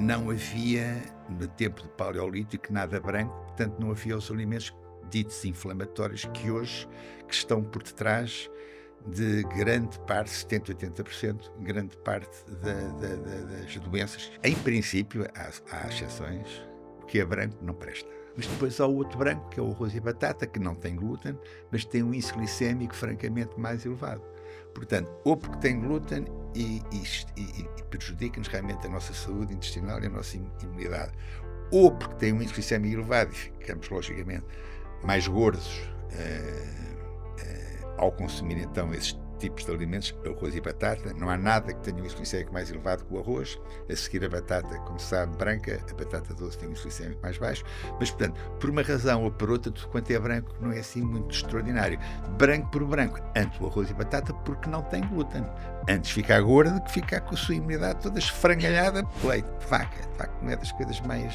não havia, no tempo do Paleolítico, nada branco, portanto não havia os alimentos ditos inflamatórios que hoje que estão por detrás de grande parte, 70%, 80%, grande parte das doenças. Em princípio, há exceções, o que é branco não presta. Mas depois há o outro branco, que é o arroz e batata, que não tem glúten, mas tem um índice glicémico francamente mais elevado. Portanto, ou porque tem glúten e prejudica-nos realmente a nossa saúde intestinal e a nossa imunidade, ou porque tem um índice glicémico elevado e ficamos, logicamente, mais gordos ao consumir então esses tipos de alimentos, arroz e batata. Não há nada que tenha um índice glicémico mais elevado que o arroz. A seguir a batata, como sabe, branca, a batata doce tem um índice glicémico mais baixo. Mas, portanto, por uma razão ou por outra, tudo quanto é branco não é assim muito extraordinário. Branco por branco, antes o arroz e batata, porque não tem glúten. Antes ficar gorda que ficar com a sua imunidade toda esfrangalhada. Leite de vaca. De facto, não é das coisas mais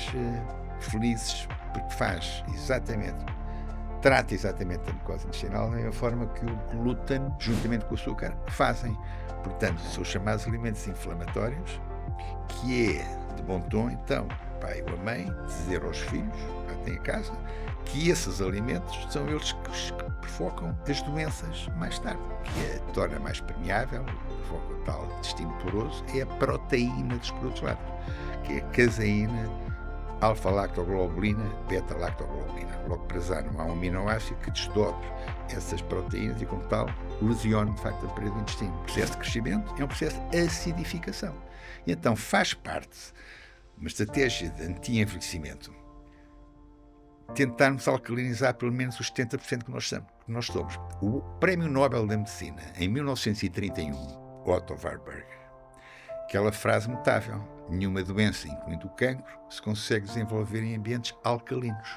felizes, porque faz exatamente... trata exatamente a mucosa intestinal da mesma forma que o glúten, juntamente com o açúcar, fazem. Portanto, são chamados alimentos inflamatórios, que é de bom tom, então, o pai ou a mãe, dizer aos filhos, já têm a casa, que esses alimentos são eles que provocam as doenças mais tarde, que a torna mais permeável, provoca o tal intestino poroso, é a proteína dos produtos lácteos, que é a caseína, alfa-lactoglobulina, beta-lactoglobulina. Logo para já não há um aminoácido que desdobre essas proteínas e, como tal, lesione, de facto, a parede do intestino. O processo de crescimento é um processo de acidificação. E então faz parte uma estratégia de anti-envelhecimento tentarmos alcalinizar pelo menos os 70% que nós somos. O Prémio Nobel da Medicina, em 1931, Otto Warburg, aquela frase notável: nenhuma doença, incluindo o cancro, se consegue desenvolver em ambientes alcalinos.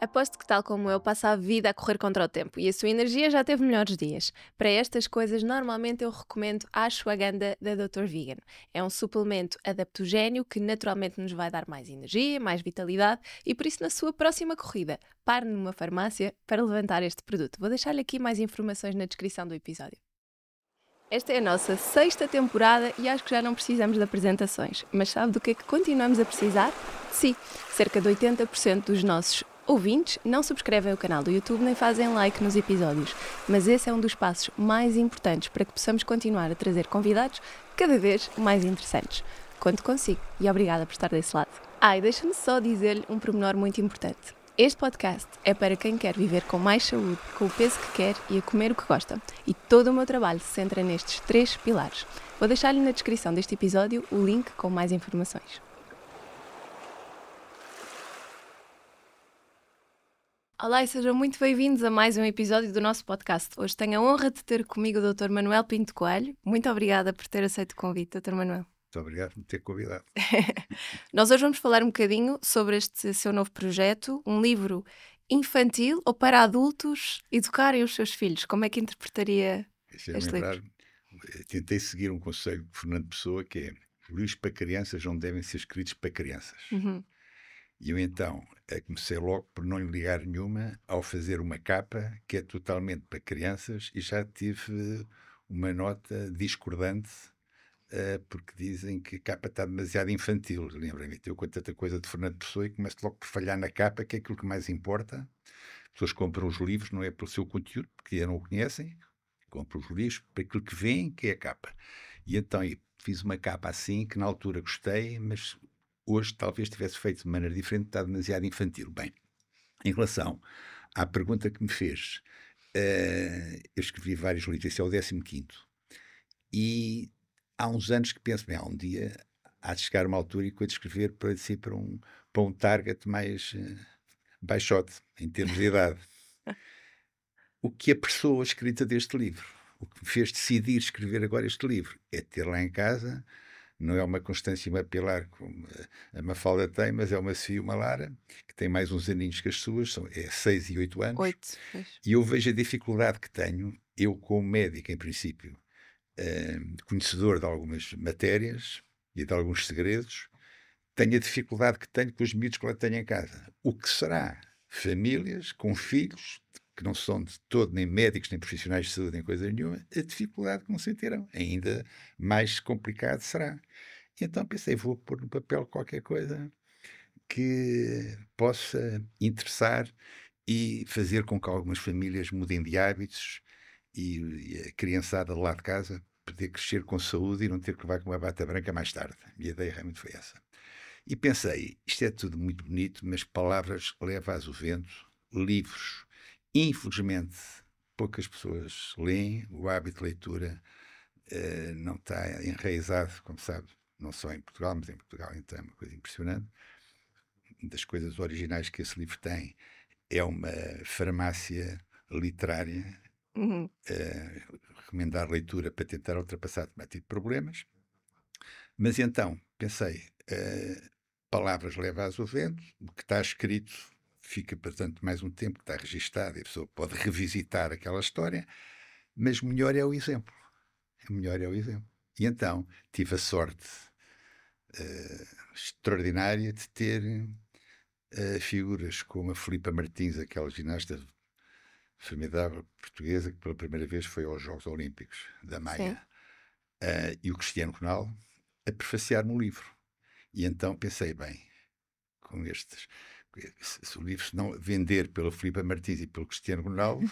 Aposto que, tal como eu, passa a vida a correr contra o tempo e a sua energia já teve melhores dias. Para estas coisas, normalmente eu recomendo a Ashwagandha da Dr. Vegan. É um suplemento adaptogéneo que naturalmente nos vai dar mais energia, mais vitalidade e, por isso, na sua próxima corrida, pare numa farmácia para levantar este produto. Vou deixar-lhe aqui mais informações na descrição do episódio. Esta é a nossa 6ª temporada e acho que já não precisamos de apresentações. Mas sabe do que é que continuamos a precisar? Sim, cerca de 80% dos nossos ouvintes não subscrevem o canal do YouTube nem fazem like nos episódios. Mas esse é um dos passos mais importantes para que possamos continuar a trazer convidados cada vez mais interessantes. Conto consigo e obrigada por estar desse lado. E deixa-me só dizer-lhe um pormenor muito importante. Este podcast é para quem quer viver com mais saúde, com o peso que quer e a comer o que gosta. E todo o meu trabalho se centra nestes 3 pilares. Vou deixar-lhe na descrição deste episódio o link com mais informações. Olá e sejam muito bem-vindos a mais um episódio do nosso podcast. Hoje tenho a honra de ter comigo o Dr. Manuel Pinto Coelho. Muito obrigada por ter aceito o convite, Dr. Manuel. Muito obrigado por me ter convidado. Nós hoje vamos falar um bocadinho sobre este seu novo projeto, um livro infantil ou para adultos educarem os seus filhos. Como é que interpretaria este livro? Tentei seguir um conselho de Fernando Pessoa, que é: livros para crianças não devem ser escritos para crianças. Uhum. E eu então comecei logo por não lhe ligar nenhuma ao fazer uma capa que é totalmente para crianças, e já tive uma nota discordante porque dizem que a capa está demasiado infantil. Lembra-me, eu conto tanta coisa de Fernando Pessoa e começo logo por falhar na capa, que é aquilo que mais importa. As pessoas compram os livros não é pelo seu conteúdo, porque ainda não o conhecem, compram os livros para aquilo que veem, que é a capa. E então eu fiz uma capa assim, que na altura gostei, mas hoje talvez tivesse feito de maneira diferente, está demasiado infantil. Bem, em relação à pergunta que me fez, eu escrevi vários livros, esse é o 15º, e há uns anos que penso, bem, há um dia há de chegar uma altura e coisa de escrever para um target mais baixote, em termos de idade. O que apressou a escrita deste livro, o que me fez decidir escrever agora este livro, é ter lá em casa, não é uma Constância e uma Pilar como a Mafalda tem, mas é uma Sofia e uma Lara, que tem mais uns aninhos que as suas, é 6 e 8 anos. 8. E eu vejo a dificuldade que tenho, eu como médico, em princípio, conhecedor de algumas matérias e de alguns segredos, tenho a dificuldade que tenho com os miúdos que lá tenho em casa. O que será famílias com filhos que não são de todo nem médicos, nem profissionais de saúde, nem coisa nenhuma, a dificuldade que não sentirão. Ainda mais complicado será. E então pensei, vou pôr no papel qualquer coisa que possa interessar e fazer com que algumas famílias mudem de hábitos e a criançada lá de casa poder crescer com saúde e não ter que levar com uma bata branca mais tarde. A minha ideia realmente foi essa. E pensei, isto é tudo muito bonito, mas palavras leva-as o vento, livros. Infelizmente, poucas pessoas leem, o hábito de leitura não está enraizado, como sabe, não só em Portugal, mas em Portugal então é uma coisa impressionante. Das coisas originais que esse livro tem é uma farmácia literária, Uhum. recomendar leitura para tentar ultrapassar determinado tipo de problemas. Mas então, pensei, palavras leva-as ao vento, o que está escrito fica, portanto, mais um tempo que está registado e a pessoa pode revisitar aquela história, mas melhor é o exemplo. Melhor é o exemplo. E então, tive a sorte extraordinária de ter figuras como a Filipa Martins, aquela ginasta formidável portuguesa que pela primeira vez foi aos Jogos Olímpicos da Maia, e o Cristiano Ronaldo a prefaciar no livro. E então pensei, bem, com estes, se o livro não vender pela Filipa Martins e pelo Cristiano Ronaldo,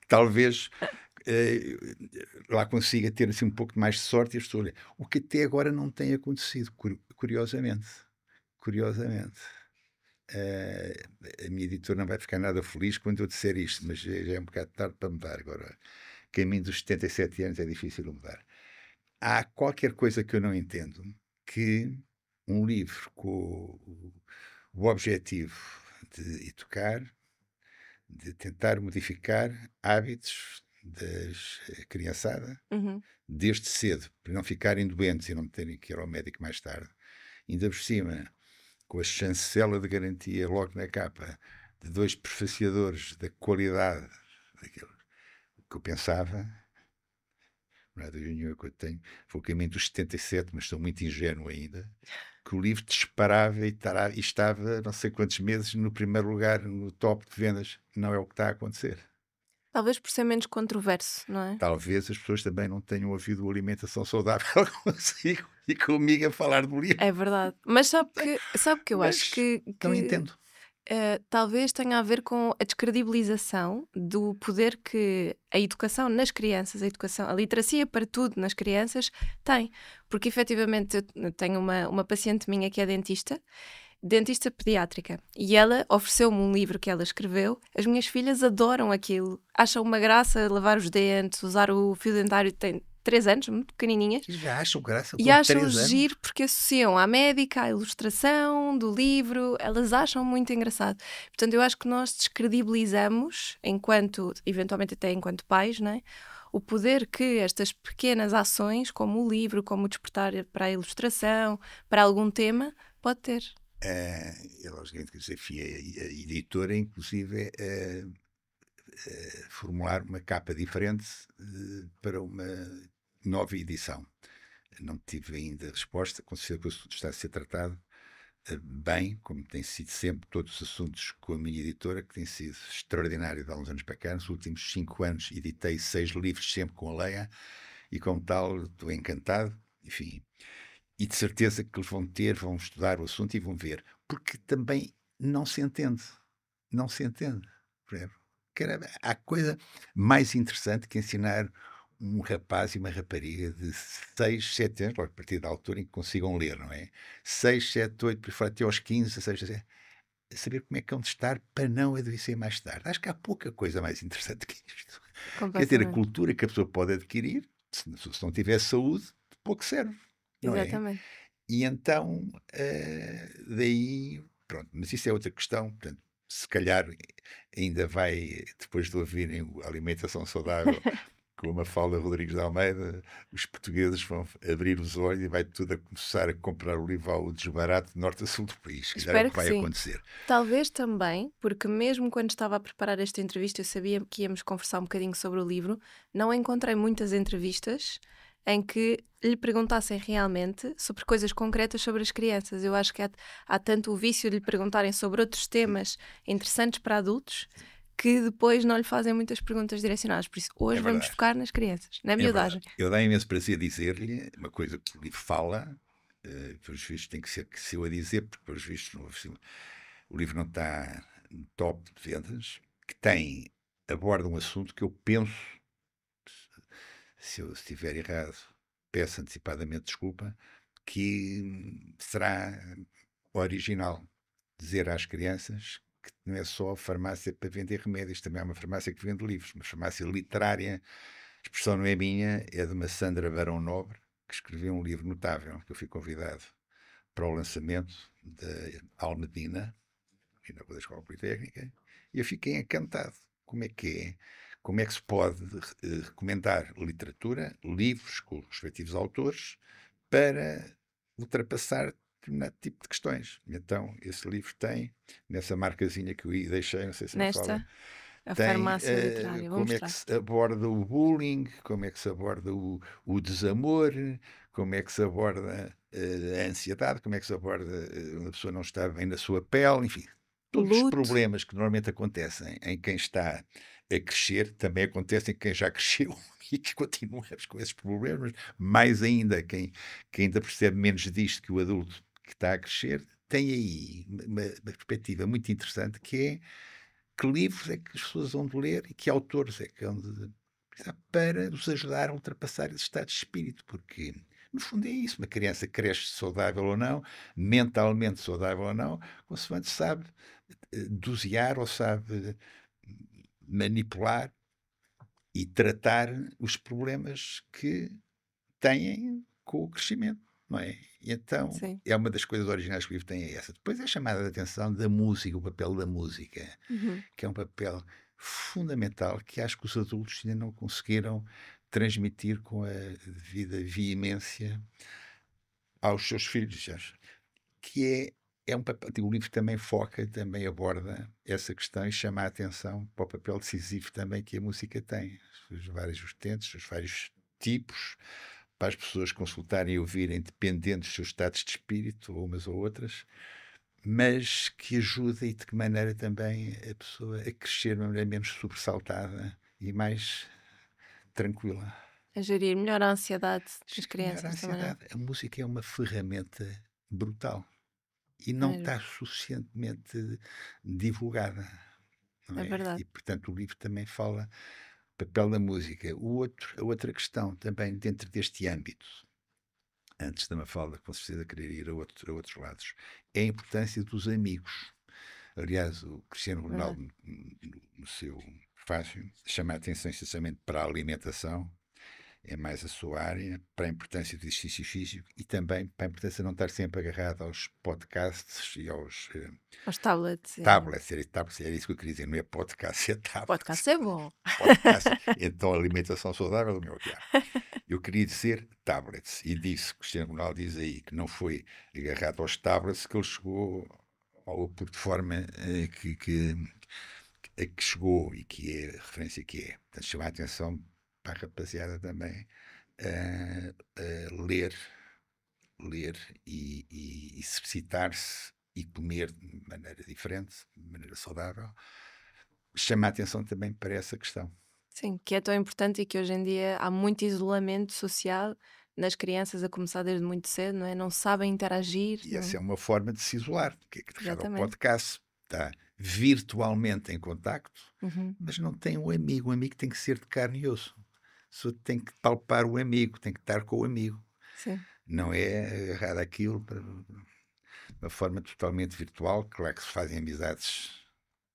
talvez lá consiga ter assim um pouco mais de sorte e as pessoas, o que até agora não tem acontecido, curiosamente. Curiosamente. A minha editora não vai ficar nada feliz quando eu disser isto, mas já é um bocado tarde para mudar agora. Caminho dos 77 anos é difícil mudar. Há qualquer coisa que eu não entendo, que um livro com o objetivo de educar, de tentar modificar hábitos das criançada, Uhum. desde cedo, para não ficarem doentes e não terem que ir ao médico mais tarde. Ainda por cima, com a chancela de garantia logo na capa de 2 prefaciadores da qualidade daquilo que eu pensava, não é da União que eu tenho, foi o caminho dos 77, mas sou muito ingênuo ainda, que o livro disparava e estava não sei quantos meses no primeiro lugar, no top de vendas. Não é o que está a acontecer. Talvez por ser menos controverso, não é? Talvez as pessoas também não tenham ouvido alimentação saudável consigo e comigo a falar do livro, É verdade. Mas sabe que eu acho mas não que entendo. talvez tenha a ver com a descredibilização do poder que a educação nas crianças, a literacia para tudo nas crianças tem. Porque efetivamente eu tenho uma paciente minha que é dentista pediátrica, e ela ofereceu-me um livro que ela escreveu. As minhas filhas adoram aquilo, acham uma graça lavar os dentes, usar o fio dentário. Tem 3 anos, muito pequenininhas. Já acham graça E com acham 3 anos? giro porque associam à médica, à ilustração do livro, elas acham muito engraçado. Portanto, eu acho que nós descredibilizamos, eventualmente até enquanto pais, não é? O poder que estas pequenas ações, como o livro, como o despertar para a ilustração, para algum tema, pode ter. É logicamente que desafia a editora, inclusive, formular uma capa diferente para uma nova edição. Não tive ainda resposta, considero que o assunto está a ser tratado bem, como tem sido sempre todos os assuntos com a minha editora, que tem sido extraordinário de há uns anos para cá. Nos últimos 5 anos editei 6 livros sempre com a Leia e como tal estou encantado, enfim. E de certeza que eles vão estudar o assunto e vão ver. Porque também não se entende. Não se entende. Há coisa mais interessante que ensinar um rapaz e uma rapariga de 6, 7 anos, logo a partir da altura em que consigam ler, não é? 6, 7, 8, por até aos 15, 16, 17, saber como é que vão de estar para não adoecer mais tarde. Acho que há pouca coisa mais interessante que isto. Quer dizer, a Completamente. cultura que a pessoa pode adquirir, se não tiver saúde, pouco serve, não é? Exatamente. E então, daí, pronto, mas isso é outra questão, portanto, se calhar ainda vai, depois de ouvirem a alimentação saudável com a Mafalda Rodrigues de Almeida, os portugueses vão abrir os olhos e vai tudo a começar a comprar o livro ao desbarato de norte a sul do país. Se calhar é o Espero que que vai sim. acontecer. Talvez também, porque mesmo quando estava a preparar esta entrevista, eu sabia que íamos conversar um bocadinho sobre o livro, não encontrei muitas entrevistas em que lhe perguntassem realmente sobre coisas concretas sobre as crianças. Eu acho que há tanto o vício de lhe perguntarem sobre outros temas interessantes para adultos que depois não lhe fazem muitas perguntas direcionadas. Por isso, hoje vamos verdade. focar nas crianças, na É miudagem. verdade. Eu dá imenso prazer dizer-lhe uma coisa que o livro fala, pelos vistos tem que ser que se eu a dizer, porque pelos vistos o livro não está no top de vendas, que aborda um assunto que eu penso, se eu estiver errado, peço antecipadamente desculpa, que será original dizer às crianças que não é só farmácia para vender remédios, também é uma farmácia que vende livros, uma farmácia literária. A expressão não é minha, é de uma Sandra Barão Nobre, que escreveu um livro notável, que eu fui convidado para o lançamento da Almedina, aqui na Rua da Escola Politécnica, e eu fiquei encantado. Como é que é? Como é que se pode recomendar literatura, livros com os respectivos autores, para ultrapassar determinado tipo de questões? Então, esse livro tem, nessa marcazinha que eu aí deixei, não sei se me fala, Nesta, a tem farmácia literária. Vou como é que mostrar. se aborda o bullying, como é que se aborda o desamor, como é que se aborda a ansiedade, como é que se aborda uma pessoa não está bem na sua pele, enfim. O Todos os luto. problemas que normalmente acontecem em quem está a crescer também acontecem em quem já cresceu e que continua com esses problemas. Mais ainda, quem ainda percebe menos disto que o adulto que está a crescer, tem aí uma perspectiva muito interessante que é que livros é que as pessoas vão de ler e que autores é que vão de para nos ajudar a ultrapassar esse estado de espírito, porque no fundo é isso, uma criança cresce saudável ou não, mentalmente saudável ou não, consoante sabe dosear ou sabe manipular e tratar os problemas que têm com o crescimento, não é? E então Sim. é uma das coisas originais que o livro tem é essa. Depois é a chamada de atenção da música, o papel da música, Uhum. que é um papel fundamental que acho que os adultos ainda não conseguiram transmitir com a devida veemência aos seus filhos, que é um papel, o livro também foca, também aborda essa questão e chama a atenção para o papel decisivo também que a música tem, os vários vertentes, os vários tipos, para as pessoas consultarem e ouvirem, dependendo dos seus estados de espírito, ou umas ou outras, mas que ajuda e de que maneira também a pessoa a crescer de uma maneira menos sobressaltada e mais tranquila. A gerir melhor a ansiedade das Melhor a crianças também, não é? ansiedade. A música é uma ferramenta brutal e É não mesmo. está suficientemente divulgada, não É é? verdade. E, portanto, o livro também fala do papel da música. A outra questão também dentro deste âmbito, antes da Mafalda com certeza querer ir a outros lados, é a importância dos amigos. Aliás, o Cristiano Verdade. Ronaldo, no seu prefácio, chama a atenção essencialmente para a alimentação, é mais a sua área, para a importância do exercício físico e também para a importância de não estar sempre agarrado aos podcasts e aos Os tablets. tablets. Era isso que eu queria dizer, não é podcast, é tablets. Podcast é bom. Podcast. Então, alimentação saudável, meu diabo. Eu queria dizer tablets e disse, Cristiano Ronaldo diz aí que não foi agarrado aos tablets que ele chegou ao de forma a que chegou e que é a referência que é. Portanto, chamar a atenção para a rapaziada também a ler e exercitar-se e comer de maneira diferente, de maneira saudável. Chama a atenção também para essa questão. Sim, que é tão importante e que hoje em dia há muito isolamento social nas crianças, a começar desde muito cedo, não é? Não sabem interagir. E essa Não... é uma forma de se isolar, que é que agarrado ao Exatamente. podcast, está virtualmente em contacto, Uhum. mas não tem um amigo. O amigo tem que ser de carne e osso. A pessoa tem que palpar o amigo, tem que estar com o amigo. Sim. Não é agarrar aquilo de uma forma totalmente virtual. Claro que se fazem amizades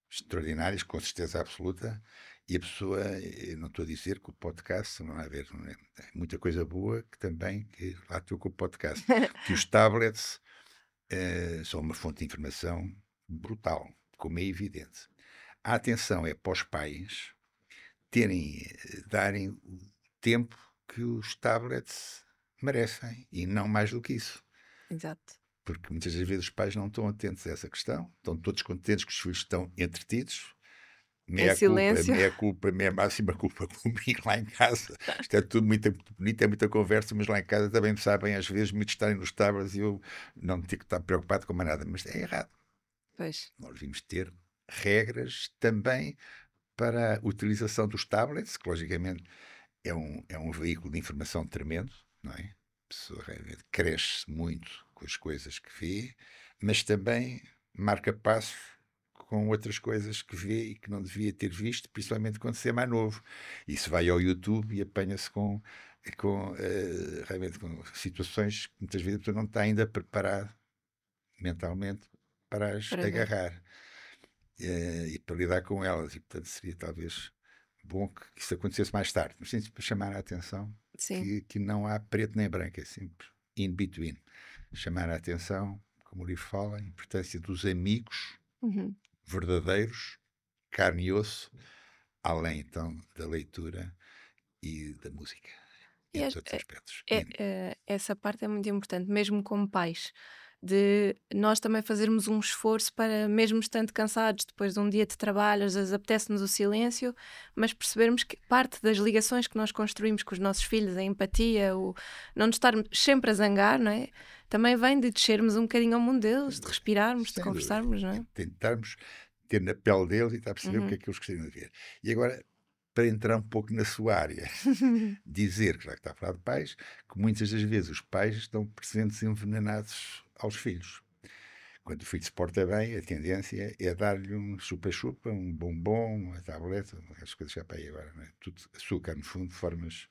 extraordinárias, com certeza absoluta, e a pessoa, eu não estou a dizer que o podcast, não há a ver, não é? Tem muita coisa boa que também que lá estou com o podcast, que os tablets são uma fonte de informação brutal, como é evidente. A atenção é para os pais darem o tempo que os tablets merecem e não mais do que isso. Exato. Porque muitas das vezes os pais não estão atentos a essa questão, estão todos contentes que os filhos estão entretidos. Em silêncio. Meia máxima culpa comigo lá em casa. Isto é tudo muito, muito bonito, é muita conversa, mas lá em casa também sabem, às vezes, muito estarem nos tablets e eu não tenho que estar preocupado com mais nada. Mas é errado. Pois. Nós devíamos ter regras também para a utilização dos tablets, que logicamente é um veículo de informação tremendo, não é? A pessoa realmente cresce muito com as coisas que vê, mas também marca passo com outras coisas que vê e que não devia ter visto, principalmente quando se é mais novo. Isso vai ao YouTube e apanha-se realmente com situações que muitas vezes a pessoa não está ainda preparado mentalmente para as Para ver. agarrar e para lidar com elas. E, portanto, seria talvez bom que isso acontecesse mais tarde. Mas sim, para chamar a atenção Sim. que não há preto nem branco, é sempre in between. Chamar a atenção, como o livro fala, a importância dos amigos Uhum. verdadeiros, carne e osso, além então da leitura e da música, E entre outros aspectos. essa parte é muito importante, mesmo como pais, de nós também fazermos um esforço para, mesmo estando cansados depois de um dia de trabalho, às vezes apetece-nos o silêncio, mas percebermos que parte das ligações que nós construímos com os nossos filhos, a empatia, o não nos estarmos sempre a zangar, não é? Também vem de descermos um bocadinho ao mundo deles, Sem de dúvida. respirarmos, de Sem dúvida. conversarmos, não E é? tentarmos ter na pele deles e estar a perceber o que Uhum. é que eles gostariam de ver. E agora, para entrar um pouco na sua área, dizer, que já que está a falar de pais, que muitas das vezes os pais estão presentes envenenados aos filhos. Quando o filho se porta bem, a tendência é dar-lhe um chupa-chupa, um bombom, uma tableta, as coisas que há para aí agora, não é? Tudo açúcar, no fundo, de formas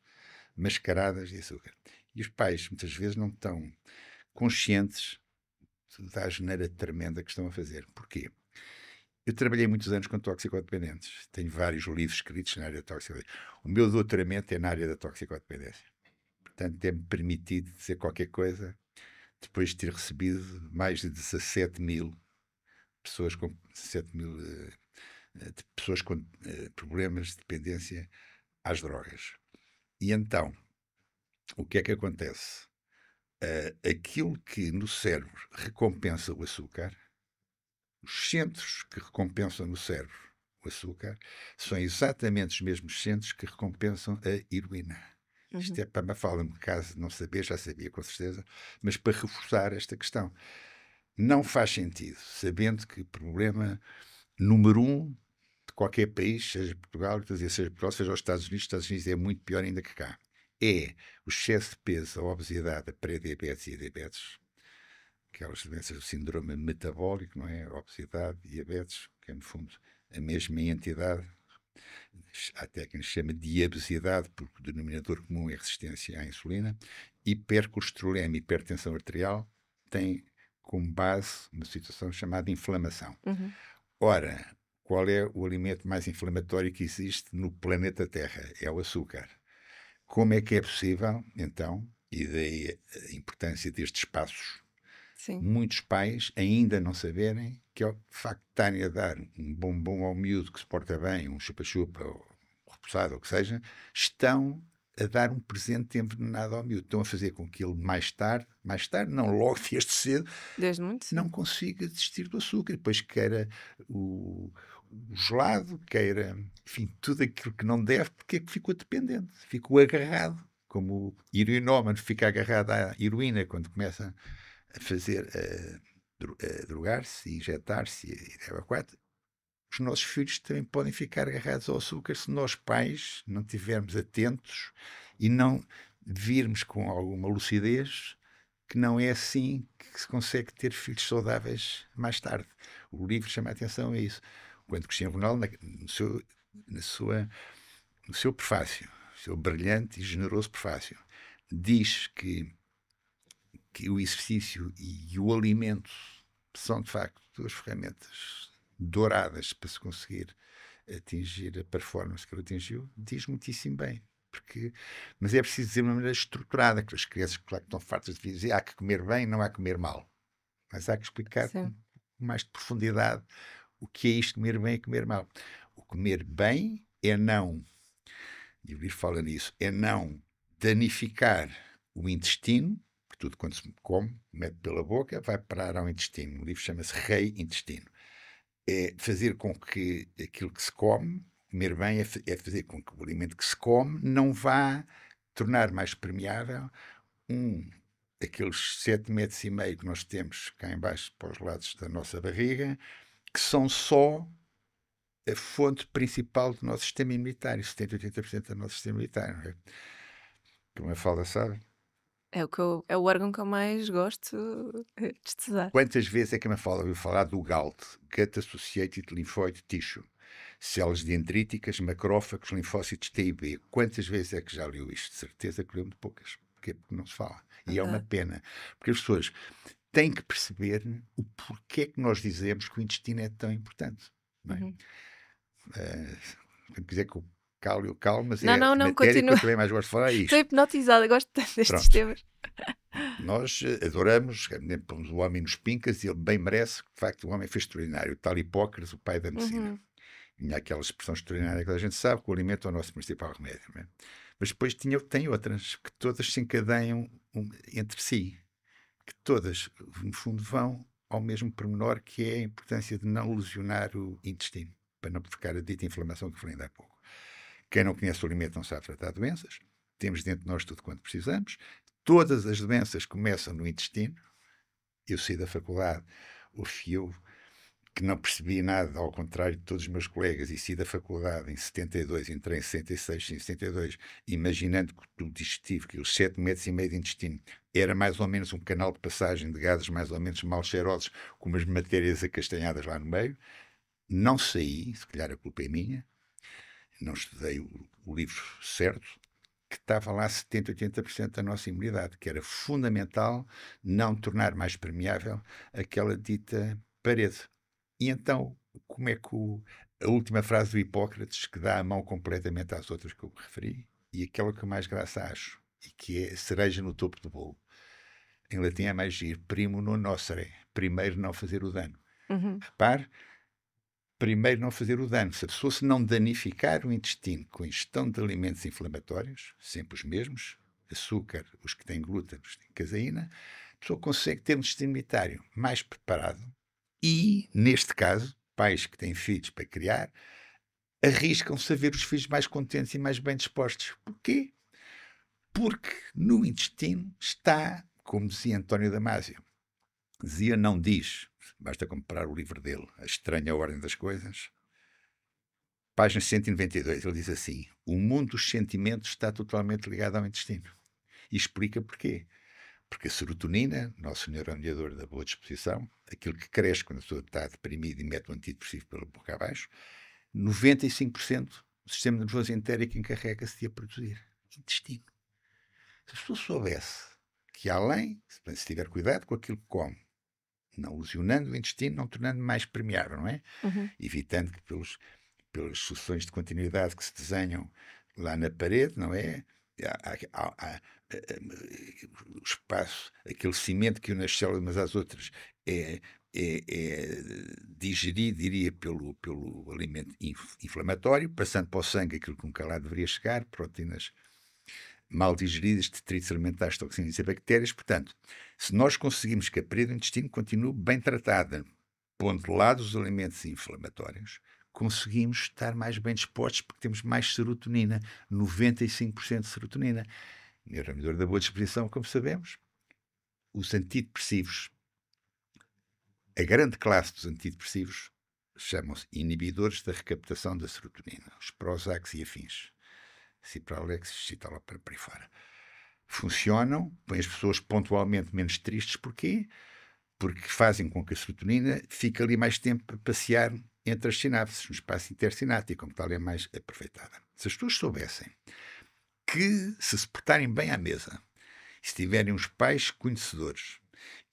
mascaradas de açúcar. E os pais, muitas vezes, não estão conscientes da asneira tremenda que estão a fazer. Porquê? Eu trabalhei muitos anos com toxicodependentes. Tenho vários livros escritos na área da toxicodependência. O meu doutoramento é na área da toxicodependência. Portanto, é-me permitido dizer qualquer coisa depois de ter recebido mais de 17 mil pessoas com 17 mil pessoas com problemas de dependência às drogas. E então, o que é que acontece? Aquilo que no cérebro recompensa o açúcar, os centros que recompensam no cérebro o açúcar, são exatamente os mesmos centros que recompensam a heroína. Isto Uhum. é para Mafalda, caso não saber, já sabia com certeza, mas para reforçar esta questão. Não faz sentido, sabendo que o problema número um de qualquer país, seja Portugal, seja Portugal, seja os Estados Unidos é muito pior ainda que cá. É o excesso de peso, a obesidade, a pré-diabetes e a diabetes, aquelas doenças do síndrome metabólico, não é? A obesidade, diabetes, que é no fundo a mesma entidade. Até quem chama de diabesidade, porque o denominador comum é resistência à insulina. Hipercolesterolemia e hipertensão arterial têm como base uma situação chamada inflamação. Uhum. Ora, qual é o alimento mais inflamatório que existe no planeta Terra? É o açúcar. Como é que é possível, então, e daí a importância destes passos, Sim. muitos pais ainda não saberem que, ao facto de estarem a dar um bombom ao miúdo que se porta bem, um chupa-chupa, ou repousado, ou o que seja, estão a dar um presente envenenado ao miúdo. Estão a fazer com que ele mais tarde, não logo desde cedo, Desde muito não cedo. consiga desistir do açúcar. Depois queira o gelado, queira, enfim, tudo aquilo que não deve, porque é que ficou dependente, ficou agarrado. Como o heroinómano fica agarrado à heroína quando começa a fazer, a drogar-se, injetar-se e quatro. Os nossos filhos também podem ficar agarrados ao açúcar se nós pais não estivermos atentos e não virmos com alguma lucidez que não é assim que se consegue ter filhos saudáveis mais tarde. O livro chama a atenção a isso. Quando Cristiano Ronaldo, no seu prefácio, o seu brilhante e generoso prefácio, diz que o exercício e o alimento são, de facto, duas ferramentas douradas para se conseguir atingir a performance que ele atingiu, diz muitíssimo bem. Mas é preciso dizer de uma maneira estruturada, que as crianças, claro, que estão fartas de dizer há que comer bem, não há que comer mal. Mas há que explicar Sim. com mais de profundidade o que é isto comer bem e comer mal. O comer bem é não, e o livro fala nisso, é não danificar o intestino, porque tudo quando se come, mete pela boca, vai parar ao intestino. O livro chama-se Rei Intestino. É fazer com que aquilo que se come, comer bem, é fazer com que o alimento que se come não vá tornar mais permeável aqueles 7,5 metros que nós temos cá em baixo para os lados da nossa barriga, que são só a fonte principal do nosso sistema imunitário, 70, 80% do nosso sistema imunitário. Não é? Como a Mafalda sabe, É o órgão que eu mais gosto de estudar. Quantas vezes é que me ouviu falar do GALT, Gut Associated Lymphoid Tissue? Células dendríticas, macrófagos, linfócitos T e B. Quantas vezes é que já leu isto? De certeza que leu muito poucas. Porquê? Porque não se fala. E é uma pena. Porque as pessoas têm que perceber o porquê que nós dizemos que o intestino é tão importante. Não é? Quem quiser que eu calo, mas é Não, a matéria continua. que eu também mais gosto de falar é isto. Estou hipnotizada, gosto tanto destes Pronto. temas. Nós adoramos, pomos o homem nos pincas e ele bem merece, de facto, o homem foi extraordinário. O tal Hipócrates, o pai da medicina. Tinha aquela expressão extraordinária que a gente sabe, que o alimento é o nosso principal remédio. Não é? Mas depois tem outras, que todas se encadeiam entre si, que todas, no fundo, vão ao mesmo pormenor, que é a importância de não lesionar o intestino, para não provocar a dita inflamação que falei ainda há pouco. Quem não conhece o alimento não sabe tratar doenças. Temos dentro de nós tudo quanto precisamos. Todas as doenças começam no intestino. Eu saí da faculdade, o fio que não percebia nada, ao contrário de todos os meus colegas, e saí da faculdade em 72, entrei em 66, em 72, imaginando que o digestivo, que os 7,5 metros de intestino, era mais ou menos um canal de passagem de gases mais ou menos mal cheirosos, com umas matérias acastanhadas lá no meio. Não saí, se calhar a culpa é minha, não estudei o livro certo, que estava lá 70%, 80% da nossa imunidade, que era fundamental não tornar mais permeável aquela dita parede. E então, como é que a última frase do Hipócrates, que dá a mão completamente às outras que eu me referi, e aquela que eu mais graça acho, e que é cereja no topo do bolo, em latim é mais giro, primo non nocere, primeiro não fazer o dano. Repare, primeiro não fazer o dano. Se a pessoa se não danificar o intestino com a ingestão de alimentos inflamatórios, sempre os mesmos, açúcar, os que têm glúten, os que têm caseína, a pessoa consegue ter um intestino imunitário mais preparado e, neste caso, pais que têm filhos para criar, arriscam-se a ver os filhos mais contentes e mais bem dispostos. Porquê? Porque no intestino está, como dizia António Damasio, dizia, não diz, basta comprar o livro dele, A Estranha Ordem das Coisas, página 192, ele diz assim: o mundo dos sentimentos está totalmente ligado ao intestino. E explica porquê. Porque a serotonina, nosso neuromédiador da boa disposição, aquilo que cresce quando a pessoa está deprimida e mete um antidepressivo pela boca abaixo, 95% do sistema nervoso entérico encarrega-se de a produzir. Intestino. Se a pessoa soubesse que, além, se tiver cuidado com aquilo que come, não lesionando o intestino, não tornando mais permeável, não é? Evitando que pelas soluções de continuidade que se desenham lá na parede, não é? O espaço, aquele cimento que une as células umas às outras é digerido, diria, pelo alimento inflamatório, passando para o sangue aquilo que nunca lá deveria chegar, proteínas mal digeridas, detritos alimentares, toxinas e bactérias. Portanto, se nós conseguimos que a parede do intestino continue bem tratada, pondo de lado os alimentos inflamatórios, conseguimos estar mais bem dispostos porque temos mais serotonina, 95% de serotonina. Neuromédiador da boa disposição, como sabemos. Os antidepressivos, a grande classe dos antidepressivos, chamam-se inibidores da recaptação da serotonina, os Prozacs e afins. Cipralex, Citalopram, para aí fora. Funcionam, põem as pessoas pontualmente menos tristes. Porquê? Porque fazem com que a serotonina fique ali mais tempo a passear entre as sinapses, no espaço intersináptico, como tal é mais aproveitada. Se as pessoas soubessem que, se portarem bem à mesa, se tiverem uns pais conhecedores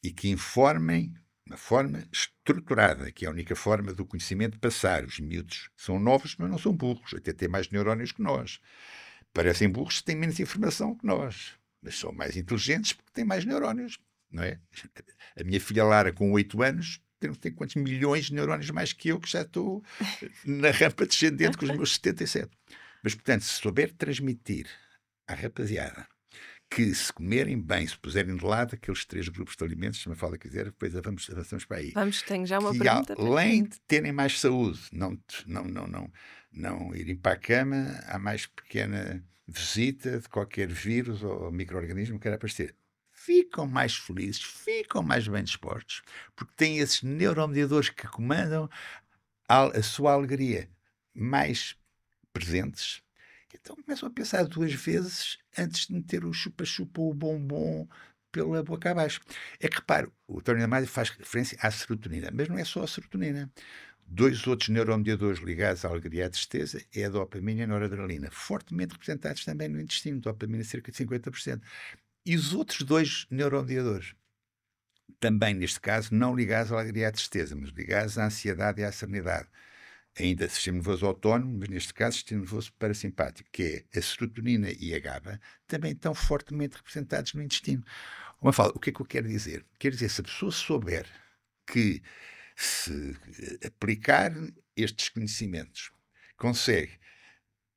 e que informem de uma forma estruturada, que é a única forma do conhecimento passar. Os miúdos são novos, mas não são burros, até têm mais neurónios que nós. Parecem burros que têm menos informação que nós, mas são mais inteligentes porque têm mais neurónios, não é? A minha filha Lara, com 8 anos, tem quantos milhões de neurónios mais que eu, que já estou na rampa descendente com os meus 77. Mas, portanto, se souber transmitir à rapaziada que, se comerem bem, se puserem de lado aqueles 3 grupos de alimentos, se me fala quiser, depois avançamos para aí. Vamos, tenho já uma que, pergunta. além de terem mais saúde, não irem para a cama, há mais pequena visita de qualquer vírus ou micro-organismo que queira aparecer. Ficam mais felizes, ficam mais bem dispostos, porque têm esses neuromediadores que comandam a sua alegria mais presentes. então começam a pensar 2 vezes antes de meter o chupa-chupa ou o bombom pela boca abaixo. É que, repare, o Tony Damasio faz referência à serotonina, mas não é só a serotonina. 2 outros neuromediadores ligados à alegria e à tristeza é a dopamina e a noradrenalina, fortemente representados também no intestino, dopamina cerca de 50%. E os outros 2 neuromediadores, também neste caso, não ligados à alegria e à tristeza, mas ligados à ansiedade e à serenidade. Ainda sistema nervoso autónomo, mas neste caso sistema nervoso parasimpático, que é a serotonina e a GABA, também estão fortemente representados no intestino. O que é que eu quero dizer? Quero dizer, se a pessoa souber que se aplicar estes conhecimentos, consegue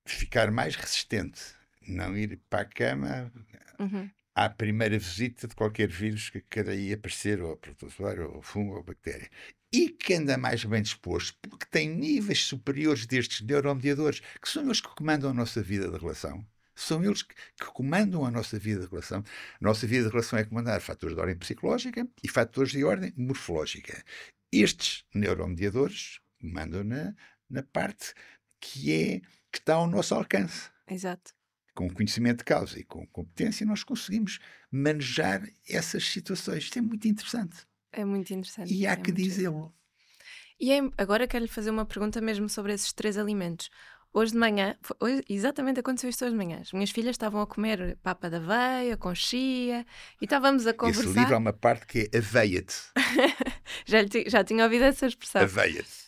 ficar mais resistente, não ir para a cama Uhum. à primeira visita de qualquer vírus que queira aí aparecer, ou protozoário, ou fungo, ou bactéria. E que anda mais bem disposto, porque tem níveis superiores destes neuromediadores, que são eles que comandam a nossa vida de relação. São eles que comandam a nossa vida de relação. A nossa vida de relação é comandar fatores de ordem psicológica e fatores de ordem morfológica. Estes neuromediadores mandam na parte que está ao nosso alcance. Exato. Com conhecimento de causa e com competência, nós conseguimos manejar essas situações. Isto é muito interessante. É muito interessante. E há É que muito giro. dizê-lo. E agora quero-lhe fazer uma pergunta mesmo sobre esses 3 alimentos. Hoje de manhã, exatamente aconteceu isto hoje de manhã. As minhas filhas estavam a comer papa da aveia com chia e estávamos a Esse conversar. livro há uma parte que é aveia-te. Já tinha ouvido essa expressão. Aveia-te.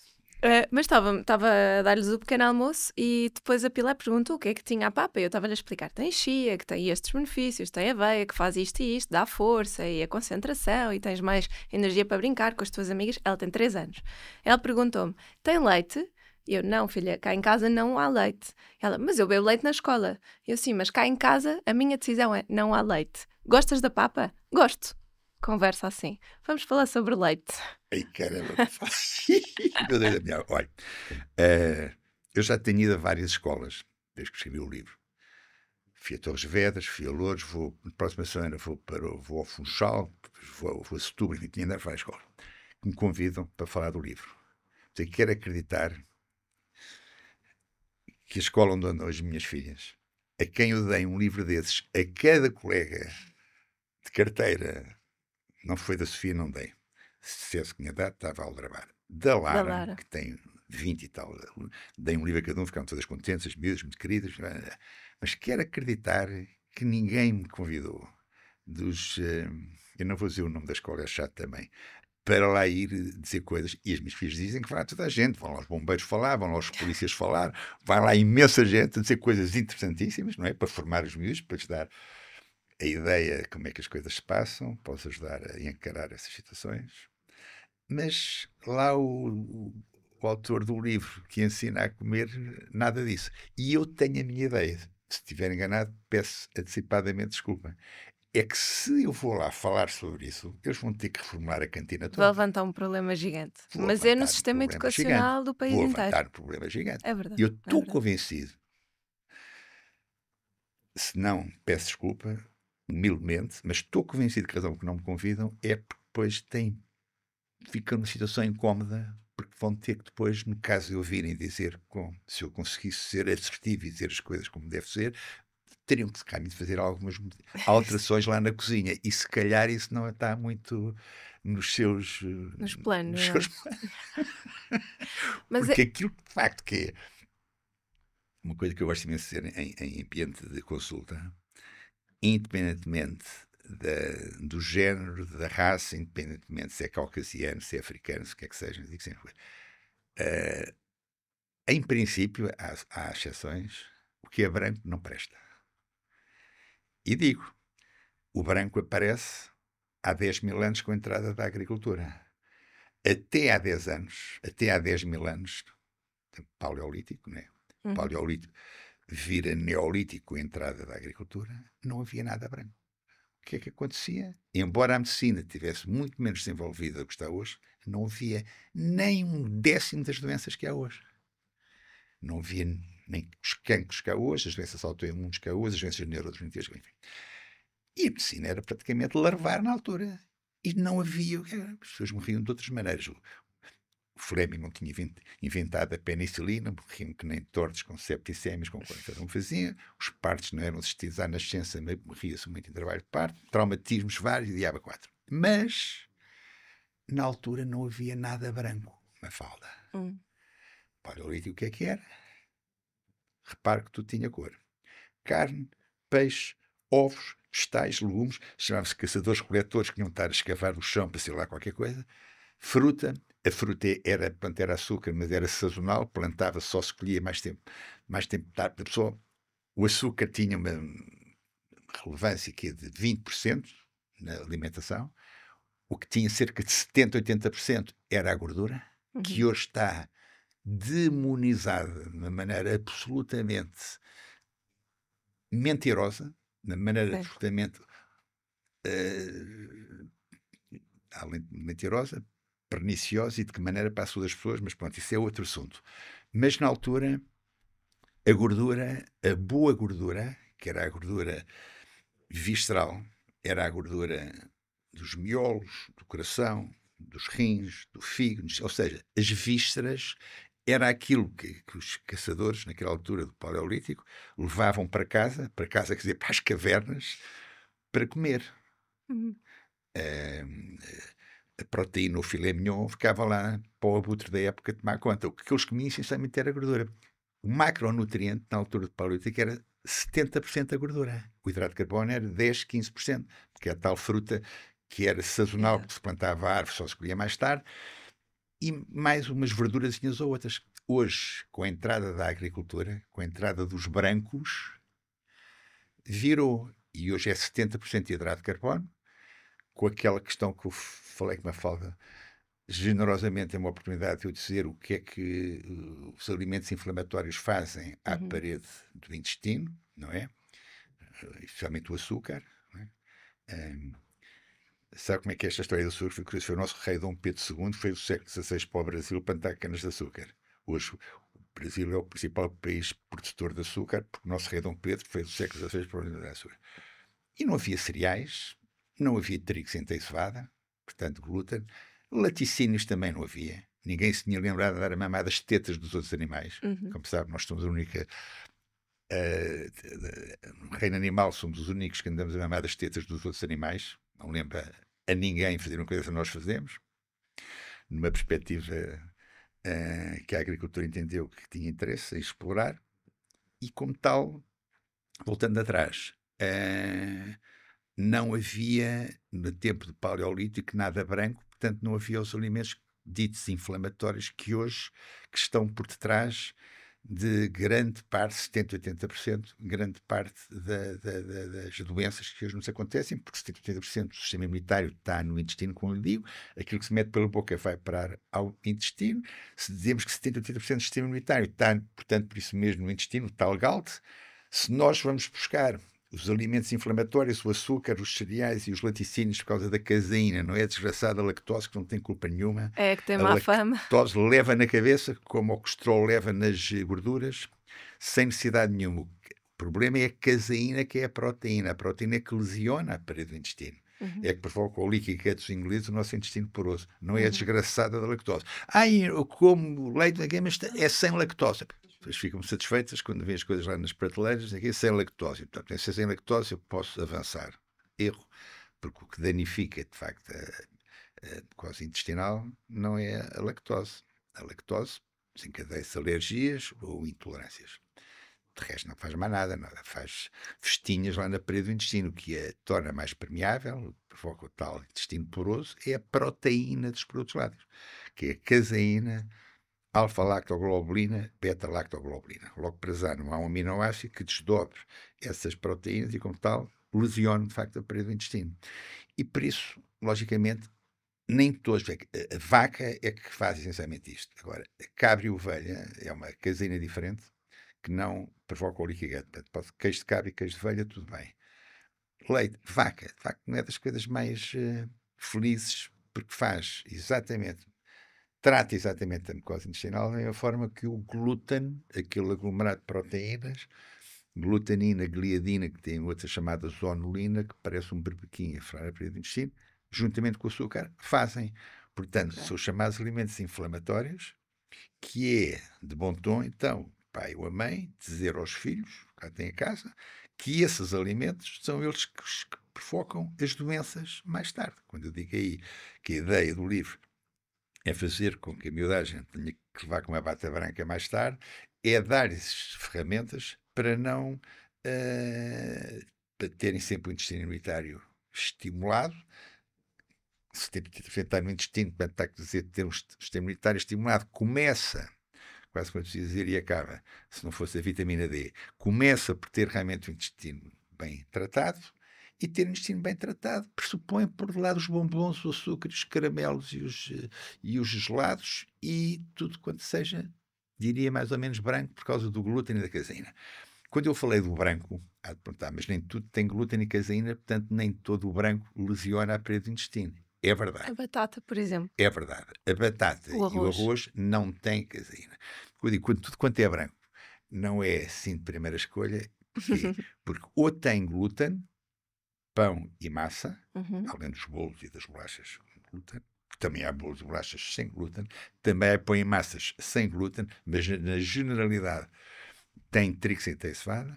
Mas estava a dar-lhes o pequeno almoço e depois a Pilar perguntou o que é que tinha a papa. E eu estava-lhe a explicar: tem chia, que tem estes benefícios, tem aveia, que faz isto e isto, dá força e a concentração e tens mais energia para brincar com as tuas amigas. Ela tem 3 anos. Ela perguntou-me: tem leite? E eu: não, filha, cá em casa não há leite. Ela: mas eu bebo leite na escola. Eu: sim, mas cá em casa a minha decisão é não há leite. Gostas da papa? Gosto. Conversa assim. Vamos falar sobre leite. Ai, caramba. Meu Deus da minha. Olha, eu já tenho ido a várias escolas desde que escrevi o livro. Fui a Torres Vedras, fui a Lourdes, na próxima semana vou ao Funchal, vou a Setúbal, e tinha andado a várias escolas, que me convidam para falar do livro. Portanto, quero acreditar que a escola onde andam as minhas filhas, a quem eu dei um livro desses, a cada colega de carteira, não foi da Sofia, não dei. Se tivesse que tinha dado, estava a aldrabar. Da Lara, que tem 20 e tal, dei um livro a cada um, ficaram todas contentes, as miúdas, muito queridas, mas quero acreditar que ninguém me convidou eu não vou dizer o nome da escola, é chato também, para lá ir dizer coisas. E as minhas filhas dizem que vai lá toda a gente, vão lá os bombeiros falar, vão lá os polícias falar, vai lá imensa gente a dizer coisas interessantíssimas, não é? Para formar os miúdos, para lhes dar a ideia de como é que as coisas se passam, para os ajudar a encarar essas situações. Mas lá o autor do livro que ensina a comer, nada disso. E eu tenho a minha ideia. Se estiver enganado, peço antecipadamente desculpa. É que se eu vou lá falar sobre isso, eles vão ter que reformular a cantina toda. Vai levantar um problema gigante. Mas é no sistema educacional do país inteiro. Vou levantar um problema gigante. É verdade. Eu estou convencido. Se não, peço desculpa, humildemente, mas estou convencido que a razão por que não me convidam é porque depois ficam numa situação incómoda, porque vão ter que depois, no caso de eu virem dizer, se eu conseguisse ser assertivo e dizer as coisas como deve ser, teriam que fazer algumas alterações lá na cozinha. E se calhar isso não está muito nos seus planos. Porque aquilo de facto que é uma coisa que eu gosto imenso de dizer em ambiente de consulta, independentemente do género, da raça, independentemente se é caucasiano, se é africano, se quer que seja, digo sempre, em princípio, há exceções, o que é branco não presta. E digo, o branco aparece há 10 mil anos com a entrada da agricultura. Até há 10 anos, até há 10 mil anos, paleolítico, né? Paleolítico vira neolítico com a entrada da agricultura, não havia nada branco. O que é que acontecia? Embora a medicina tivesse muito menos desenvolvida do que está hoje, não havia nem 1/10 das doenças que há hoje. Não havia nem os cancros que há hoje, as doenças autoimunes que há hoje, as doenças neurodegenerativas, enfim. E a medicina era praticamente larvar na altura. E não havia... As pessoas morriam de outras maneiras. Fleming não tinha inventado a penicilina, morriam que nem tortos com septicémias, com coisa não fazia, os partos não eram assistidos à nascença, morria-se muito em trabalho de parto, traumatismos vários, diabo 4. Mas, na altura, não havia nada branco, Mafalda. Paleolítico, o que era? Repare que tudo tinha cor. Carne, peixe, ovos, vegetais, legumes, chamavam-se caçadores-coletores, que iam estar a escavar o chão para ser lá qualquer coisa. Fruta, a fruta era açúcar, mas era sazonal, plantava, só se colhia mais tempo tarde da pessoa. O açúcar tinha uma relevância que é de 20% na alimentação. O que tinha cerca de 70%, 80% era a gordura, que hoje está demonizada de uma maneira absolutamente mentirosa, de uma maneira absolutamente além de mentirosa, perniciosa e de que maneira passou das pessoas, mas pronto, isso é outro assunto. Mas na altura, a gordura, a boa gordura, que era a gordura visceral, era a gordura dos miolos, do coração, dos rins, do fígado, ou seja, as vísceras era aquilo que os caçadores, naquela altura do Paleolítico, levavam para casa, quer dizer, para as cavernas, para comer. A proteína, o filé mignon, ficava lá para o abutre da época tomar conta. O que eles comiam, essencialmente, era gordura. O macronutriente, na altura do Paleolítico, era 70% da gordura. O hidrato de carbono era 10, 15%, porque é a tal fruta que era sazonal, porque se plantava a árvore, só se colhia mais tarde, e mais umas verdurazinhas ou outras. Hoje, com a entrada da agricultura, com a entrada dos brancos, virou. E hoje é 70% de hidrato de carbono, com aquela questão que eu falei com a Mafalda, generosamente é uma oportunidade de eu dizer o que é que os alimentos inflamatórios fazem à parede do intestino, não é? Especialmente o açúcar. Não é? Sabe como é que é esta história do açúcar? Foi o nosso rei Dom Pedro II, foi do século XVI para o Brasil plantar canas de açúcar. Hoje o Brasil é o principal país produtor de açúcar, porque o nosso rei Dom Pedro foi do século XVI para o Brasil. Açúcar. E não havia cereais, não havia trigo sem ter cevada, portanto glúten, laticínios também não havia. Ninguém se tinha lembrado de dar a mamar das tetas dos outros animais. Como sabe, nós somos a única... no reino animal somos os únicos que andamos a mamar das tetas dos outros animais. Não lembra a ninguém fazer uma coisa que nós fazemos. Numa perspectiva que a agricultura entendeu que tinha interesse em explorar. E como tal, voltando atrás... não havia, no tempo do Paleolítico, nada branco, portanto não havia os alimentos ditos inflamatórios que hoje que estão por detrás de grande parte, 70%, 80%, grande parte das doenças que hoje nos acontecem, porque 70%, 80% do sistema imunitário está no intestino, como lhe digo, aquilo que se mete pela boca vai parar ao intestino. Se dizemos que 70%, 80% do sistema imunitário está, portanto, por isso mesmo no intestino, o tal GALT, se nós vamos buscar os alimentos inflamatórios, o açúcar, os cereais e os laticínios por causa da caseína, não é? A desgraçada lactose, que não tem culpa nenhuma. É que tem má fama. A lactose leva na cabeça, como o colesterol leva nas gorduras, sem necessidade nenhuma. O problema é a caseína, que é a proteína. A proteína é que lesiona a parede do intestino. É que provoca o leaky gut dos ingleses, o nosso intestino poroso. Não é a desgraçada da lactose. Eu como leite, mas é sem lactose. Depois ficam satisfeitas quando veem as coisas lá nas prateleiras, aqui sem lactose. Portanto, se é sem lactose, eu posso avançar. Erro, porque o que danifica, de facto, a mucosa intestinal não é a lactose. A lactose desencadeia-se alergias ou intolerâncias. De resto, não faz mais nada, faz festinhas lá na parede do intestino, que a torna mais permeável, provoca o tal intestino poroso, é a proteína dos produtos lácteos, que é a caseína, alfa-lactoglobulina, beta-lactoglobulina. Logo para já, não há um aminoácido que desdobre essas proteínas e, como tal, lesione, de facto, a parede do intestino. E por isso, logicamente, nem todos... A vaca é que faz essencialmente isto. Agora, a cabra e ovelha é uma caseína diferente que não provoca o leaky gut. Pode queijo de cabra e queijo de ovelha, tudo bem. Leite, vaca, de facto, não é das coisas mais felizes, porque trata exatamente a mucosa intestinal da mesma forma que o glúten, aquele aglomerado de proteínas, glutenina, gliadina, que tem outra chamada zonulina, que parece um berbequim a furar a parede do intestino, juntamente com o açúcar, fazem. Portanto, Ok. são os chamados alimentos inflamatórios, que é de bom tom, então, o pai ou a mãe, dizer aos filhos, cá têm a casa, que esses alimentos são eles que provocam as doenças mais tarde. Quando eu digo aí que a ideia do livro é fazer com que a miudagem tenha que levar com uma bata branca mais tarde, é dar-lhes ferramentas para não para terem sempre o intestino imunitário estimulado. Se está no intestino, portanto, está a dizer ter um sistema imunitário estimulado, começa, quase como se dizer, e acaba, se não fosse a vitamina D, começa por ter realmente o intestino bem tratado, e ter o intestino bem tratado pressupõe por de lado os bombons, os açúcares, os caramelos e os gelados, e tudo quanto seja, diria mais ou menos branco, por causa do glúten e da caseína. Quando eu falei do branco, há de perguntar, mas nem tudo tem glúten e caseína, portanto nem todo o branco lesiona a parede do intestino. É verdade. A batata, por exemplo. É verdade. A batata O e o arroz. arroz não têm caseína. Eu digo, tudo quanto é branco não é assim de primeira escolha. Porquê? Porque ou tem glúten, pão e massa, Uhum. além dos bolos e das bolachas com glúten, também há bolos e bolachas sem glúten, também há pão e massas sem glúten, mas na generalidade tem trigo sem cevada.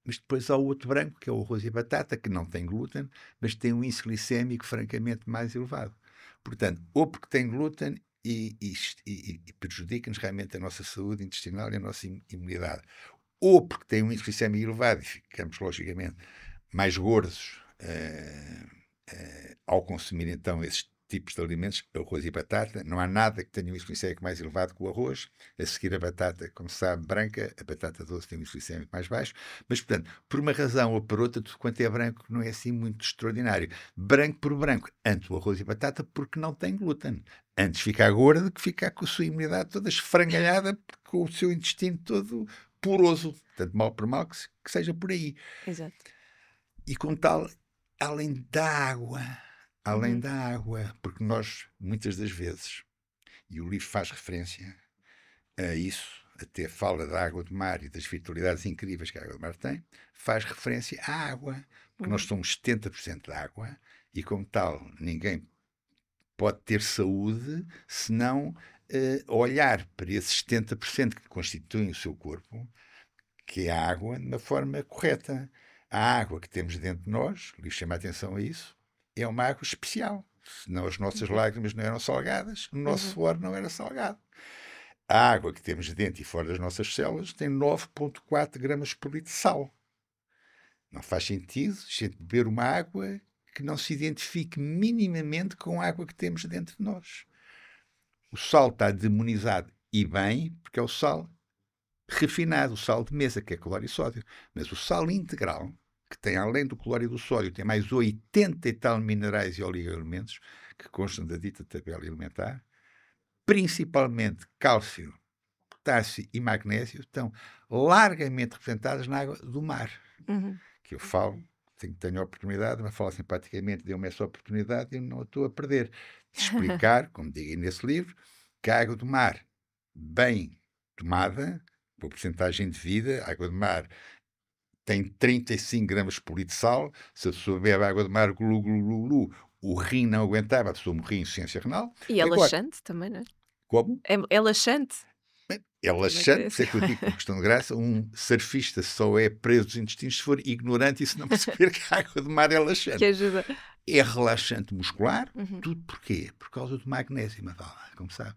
Mas depois há o outro branco, que é o arroz e a batata, que não tem glúten, mas tem um índice glicémico francamente mais elevado. Portanto, ou porque tem glúten e prejudica-nos realmente a nossa saúde intestinal e a nossa imunidade, ou porque tem um índice glicémico elevado e ficamos, logicamente, mais gordos ao consumir então esses tipos de alimentos, arroz e batata. Não há nada que tenha um índice glicémico mais elevado que o arroz. A seguir a batata, como se sabe, branca, a batata doce tem um índice glicémico mais baixo. Mas, portanto, por uma razão ou por outra, tudo quanto é branco não é assim muito extraordinário. Branco por branco, antes o arroz e batata, porque não tem glúten. Antes ficar gorda do que ficar com a sua imunidade toda esfrangalhada, com o seu intestino todo poroso. Portanto, mal por mal que seja por aí. Exato. E com tal, além da água, Uhum. porque nós, muitas das vezes, e o livro faz referência a isso, até fala da água do mar e das vitalidades incríveis que a água do mar tem, faz referência à água, porque nós Uhum. somos 70% de água e, como tal, ninguém pode ter saúde se não olhar para esses 70% que constituem o seu corpo, que é a água, de uma forma correta. A água que temos dentro de nós, o livro chama a atenção a isso, é uma água especial. Senão as nossas Uhum. lágrimas não eram salgadas, o nosso Uhum. suor não era salgado. A água que temos dentro e fora das nossas células tem 9,4 gramas por litro de sal. Não faz sentido a gente beber uma água que não se identifique minimamente com a água que temos dentro de nós. O sal está demonizado e bem, porque é o sal refinado, o sal de mesa, que é cloro e sódio. Mas o sal integral, que tem além do cloro e do sódio, tem mais 80 e tal minerais e oligoelementos que constam da dita tabela elementar, principalmente cálcio, potássio e magnésio, estão largamente representadas na água do mar. Uhum. Que eu falo, tenho a oportunidade, mas falo simpaticamente, deu-me essa oportunidade e eu não a estou a perder. De explicar, como digo nesse livro, que a água do mar, bem tomada, por porcentagem de vida, a água do mar tem 35 gramas por litro de sal. Se a pessoa bebe água do mar, glu, glu, glu, glu, o rim não aguentava, a pessoa morria em insuficiência renal. E é Agora, laxante também, não é? como? É laxante. É Também tem laxante, por isso essa. é que eu digo, por questão de graça, um surfista só é preso dos intestinos se for ignorante e se não perceber que a água do mar é Que laxante. ajuda. É relaxante muscular, Uhum. tudo porquê? Por causa do magnésio, Mafalda, como sabe.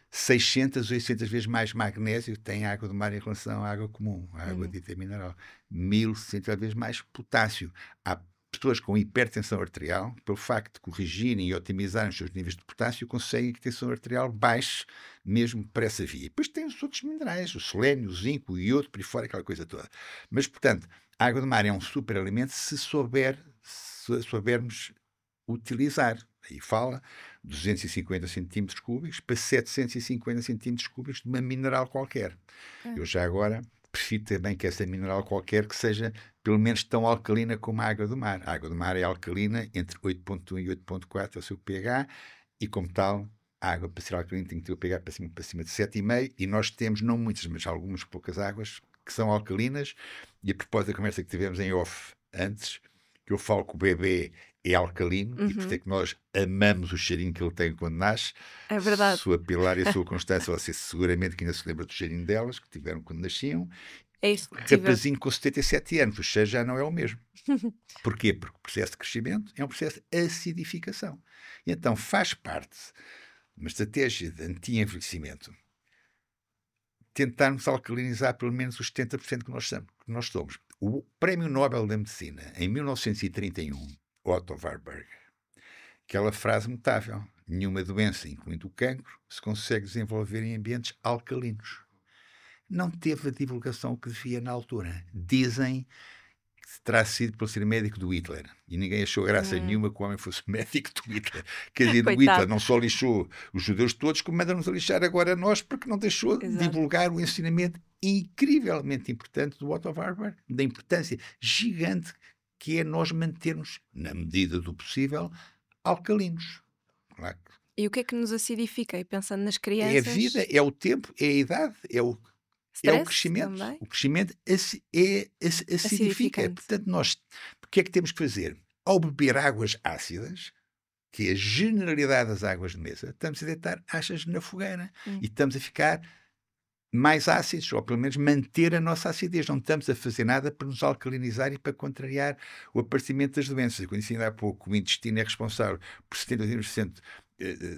600, 800 vezes mais magnésio tem a água do mar em relação à água comum, à água dita mineral. 1100 vezes mais potássio. Há pessoas com hipertensão arterial, pelo facto de corrigirem e otimizarem os seus níveis de potássio, conseguem que a tensão arterial baixe mesmo por essa via. Depois tem os outros minerais, o selênio, o zinco, o iodo, por aí fora, aquela coisa toda. Mas, portanto, a água do mar é um superalimento se soubermos utilizar. Aí fala 250 centímetros cúbicos para 750 centímetros cúbicos de uma mineral qualquer. Eu já agora prefiro também que essa mineral qualquer que seja pelo menos tão alcalina como a água do mar. A água do mar é alcalina entre 8,1 e 8,4 é o seu pH e, como tal, a água para ser alcalina tem que ter o pH para cima de 7,5 e nós temos, não muitas, mas algumas poucas águas que são alcalinas. E a propósito da conversa que tivemos em off antes, que eu falo que o bebê é alcalino e por isso é que nós amamos o cheirinho que ele tem quando nasce. É verdade. Sua Pilar e a sua Constância, você seguramente que ainda se lembra do cheirinho delas, que tiveram quando nasciam. É isso que tive. Rapazinho com 77 anos, o cheiro já não é o mesmo. Porquê? Porque o processo de crescimento é um processo de acidificação. E então faz parte de uma estratégia de anti-envelhecimento tentarmos alcalinizar pelo menos os 70% que nós somos. O Prémio Nobel da Medicina, em 1931, Otto Warburg, aquela frase notável: nenhuma doença, incluindo o cancro, se consegue desenvolver em ambientes alcalinos. Não teve a divulgação que devia na altura. Dizem que terá sido por ser médico do Hitler. E ninguém achou graça nenhuma que o homem fosse médico do Hitler. Quer dizer, o Hitler não só lixou os judeus todos, como manda-nos a lixar agora a nós, porque não deixou de divulgar o ensinamento incrivelmente importante do Otto Warburg, da importância gigante que é nós mantermos, na medida do possível, alcalinos. Claro. E o que é que nos acidifica? E pensando nas crianças... É a vida, é o tempo, é a idade, é o crescimento. Também. O crescimento acidifica. Portanto, nós, o que é que temos que fazer? Ao beber águas ácidas, que é a generalidade das águas de mesa, estamos a deitar achas na fogueira e estamos a ficar mais ácidos, ou pelo menos manter a nossa acidez. Não estamos a fazer nada para nos alcalinizar e para contrariar o aparecimento das doenças. Eu conheci ainda há pouco que o intestino é responsável por 72%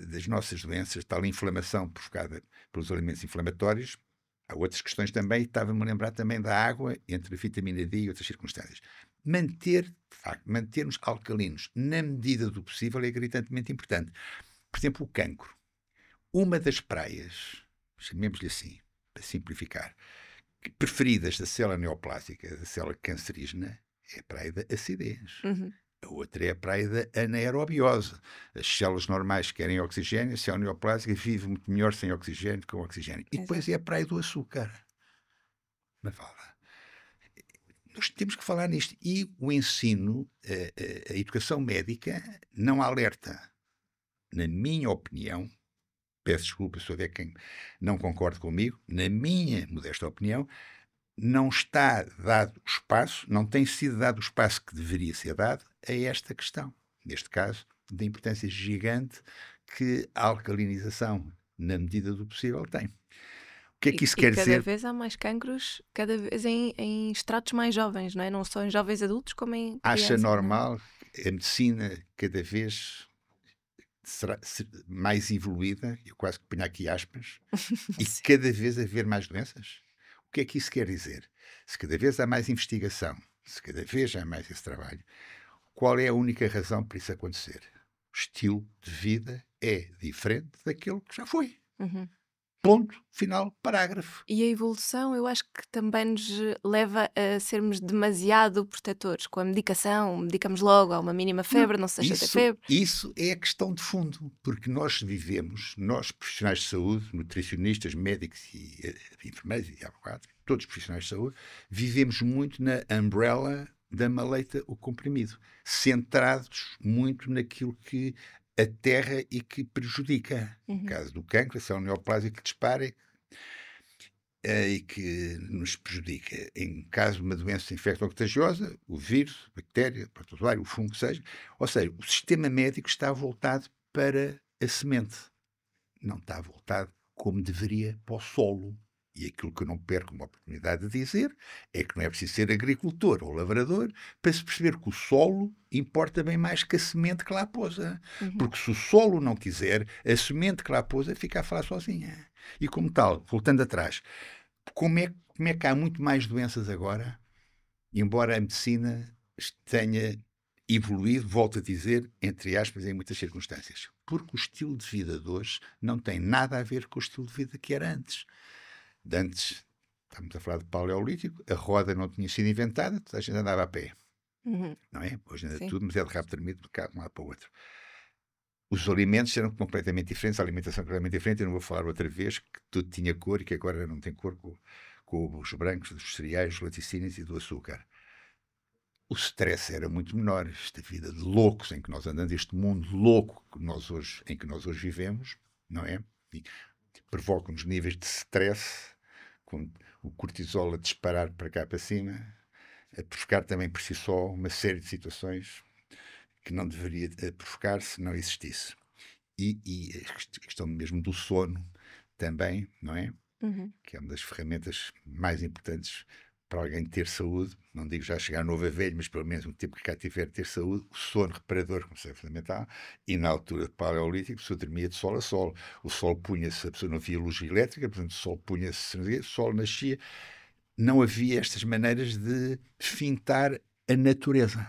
das nossas doenças, tal inflamação provocada pelos alimentos inflamatórios. Há outras questões também, estava-me a lembrar também da água, entre a vitamina D e outras circunstâncias. Mantermos alcalinos na medida do possível é gritantemente importante. Por exemplo, o cancro. Uma das praias, chamemos-lhe assim, para simplificar, preferidas da célula neoplástica, da célula cancerígena, é a praia da acidez. A outra é a praia da anaerobiose. As células normais querem oxigênio, a célula neoplástica vive muito melhor sem oxigênio que com oxigênio. E depois é a praia do açúcar. Mas fala. Nós temos que falar nisto. E o ensino, a educação médica, não alerta. Na minha opinião, peço desculpa se houver quem não concorde comigo, na minha modesta opinião, não está dado o espaço, não tem sido dado o espaço que deveria ser dado a esta questão. Neste caso, da importância gigante que a alcalinização, na medida do possível, tem. O que é que isso quer dizer? Cada vez há mais cancros, cada vez em estratos mais jovens, não é? Não só em jovens adultos, como em crianças. Acha normal a medicina cada vez será mais evoluída, eu quase que ponho aqui aspas, e cada vez haver mais doenças? O que é que isso quer dizer? Se cada vez há mais investigação, se cada vez há mais esse trabalho, qual é a única razão para isso acontecer? O estilo de vida é diferente daquele que já foi. Ponto, final, parágrafo. E a evolução, eu acho que também nos leva a sermos demasiado protetores. Com a medicação, medicamos logo, há uma mínima febre, não se deixa ter febre. Isso é a questão de fundo, porque nós vivemos, nós profissionais de saúde, nutricionistas, médicos e enfermeiros e abogados, todos profissionais de saúde, vivemos muito na umbrella da maleita o comprimido, centrados muito naquilo que a terra e que prejudica. No caso do cancro, a célula neoplásica que dispara e que nos prejudica. Em caso de uma doença infecto-contagiosa, o vírus, a bactéria, o protozoário, o fungo, seja. Ou seja, o sistema médico está voltado para a semente. Não está voltado como deveria para o solo. E aquilo que eu não perco uma oportunidade de dizer é que não é preciso ser agricultor ou lavrador para se perceber que o solo importa bem mais que a semente que lá pousa. Porque se o solo não quiser, a semente que lá pousa fica a falar sozinha. E como tal, voltando atrás, como é que há muito mais doenças agora, embora a medicina tenha evoluído, volto a dizer, entre aspas, em muitas circunstâncias? Porque o estilo de vida de hoje não tem nada a ver com o estilo de vida que era antes. De antes, estamos a falar de paleolítico, a roda não tinha sido inventada, toda a gente andava a pé. Não é? Hoje anda tudo, mas é de rabo tremido de um lado para o outro. Os alimentos eram completamente diferentes, a alimentação completamente diferente. Eu não vou falar outra vez que tudo tinha cor e que agora não tem cor com os brancos, dos cereais, dos laticínios e do açúcar. O stress era muito menor. Esta vida de loucos em que nós andamos, este mundo louco em que nós hoje vivemos, não é? E provoca-nos níveis de stress, com o cortisol a disparar para cá para cima, a provocar também por si só uma série de situações que não deveria provocar se não existisse. E a questão mesmo do sono também, não é? Uhum. Que é uma das ferramentas mais importantes para alguém ter saúde, não digo já chegar novo a velho, mas pelo menos um tempo que cá tiver ter saúde, o sono reparador começou a fundamental, e na altura do Paleolítico a pessoa dormia de sol a sol. O sol punha-se, a pessoa não havia luz elétrica, portanto o sol punha-se, o sol nascia, não havia estas maneiras de fintar a natureza.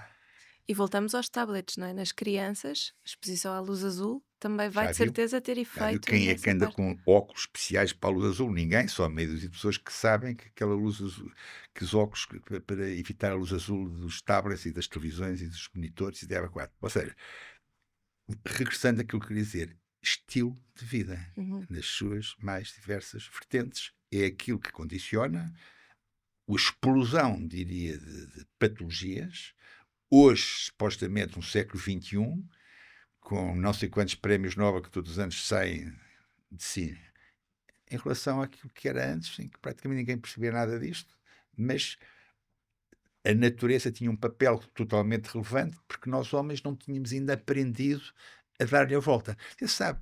E voltamos aos tablets, não é? Nas crianças, a exposição à luz azul também vai Já de viu? certeza ter Já viu efeito quem é que nessa anda parte. com óculos especiais para a luz azul? Ninguém, só meia dúzia de pessoas que sabem que aquela luz azul, que os óculos para evitar a luz azul dos tablets e das televisões e dos monitores e da EVA4. Ou seja, regressando àquilo que eu queria dizer, estilo de vida, Uhum. nas suas mais diversas vertentes, é aquilo que condiciona a explosão, diria, de patologias. Hoje, supostamente, no século XXI, com não sei quantos prémios Nobel que todos os anos saem de si, em relação àquilo que era antes, em que praticamente ninguém percebia nada disto, mas a natureza tinha um papel totalmente relevante porque nós homens não tínhamos ainda aprendido a dar-lhe a volta. Você sabe,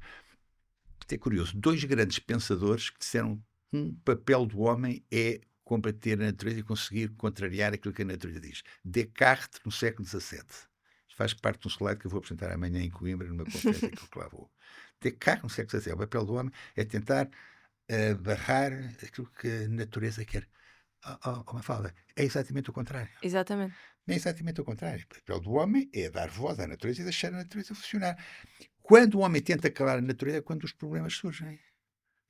isto é curioso, dois grandes pensadores que disseram que um papel do homem é combater a natureza e conseguir contrariar aquilo que a natureza diz. Descartes, no século XVII. Faz parte de um slide que eu vou apresentar amanhã em Coimbra, numa conferência que lá vou. Descartes, no século XVII, o papel do homem é tentar barrar aquilo que a natureza quer. Mafalda, é exatamente o contrário. Exatamente. É exatamente o contrário. O papel do homem é dar voz à natureza e deixar a natureza funcionar. Quando o homem tenta calar a natureza, é quando os problemas surgem.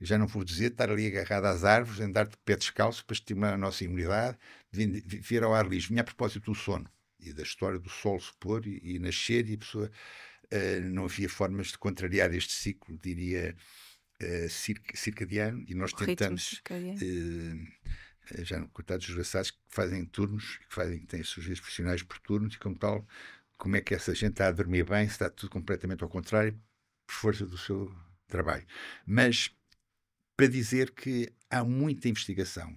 Eu já não vou dizer estar ali agarrado às árvores, andar de pé descalço para estimular a nossa imunidade, vir ao ar livre. Vinha a propósito do sono e da história do sol se pôr e nascer, e a pessoa não havia formas de contrariar este ciclo, diria, circadiano, e nós O ritmo tentamos, circadiano. já coitados dos desgraçados que fazem turnos, que têm os seus dias profissionais por turnos, e como tal, como é que essa gente está a dormir bem, se está tudo completamente ao contrário, por força do seu trabalho. Mas para dizer que há muita investigação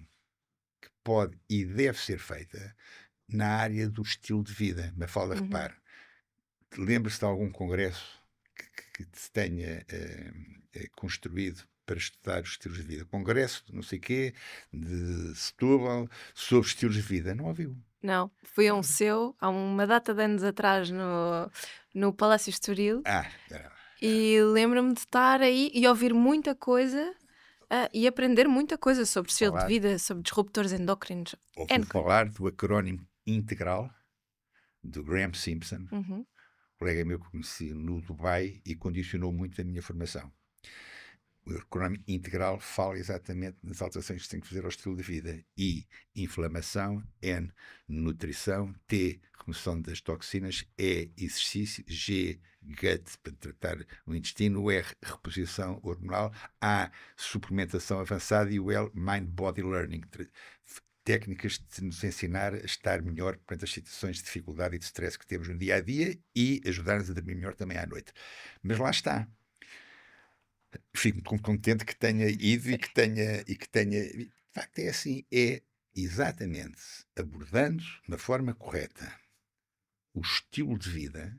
que pode e deve ser feita na área do estilo de vida. Mafalda, Uhum. repare, lembra-se de algum congresso que se tenha construído para estudar os estilos de vida? Congresso de não sei quê, de Setúbal, sobre estilos de vida. Não ouviu. Não, foi um seu há uma data de anos atrás no Palácio Estoril e lembro-me de estar aí e ouvir muita coisa e aprender muita coisa sobre estilo de falar, vida, sobre disruptores endócrinos. ouviu falar do acrónimo integral do Graham Simpson, Uhum. colega meu que conheci no Dubai e condicionou muito a minha formação. O acrónimo integral fala exatamente nas alterações que se tem que fazer ao estilo de vida. I, inflamação. N, nutrição. T, remoção das toxinas. E, exercício. G, gut, para tratar o intestino. O R, reposição hormonal. A, suplementação avançada. E o L, mind-body learning, técnicas de nos ensinar a estar melhor perante as situações de dificuldade e de stress que temos no dia a dia e ajudar-nos a dormir melhor também à noite. Mas lá está. Fico contente que tenha ido e que tenha. De facto, é assim, é exatamente abordando da forma correta o estilo de vida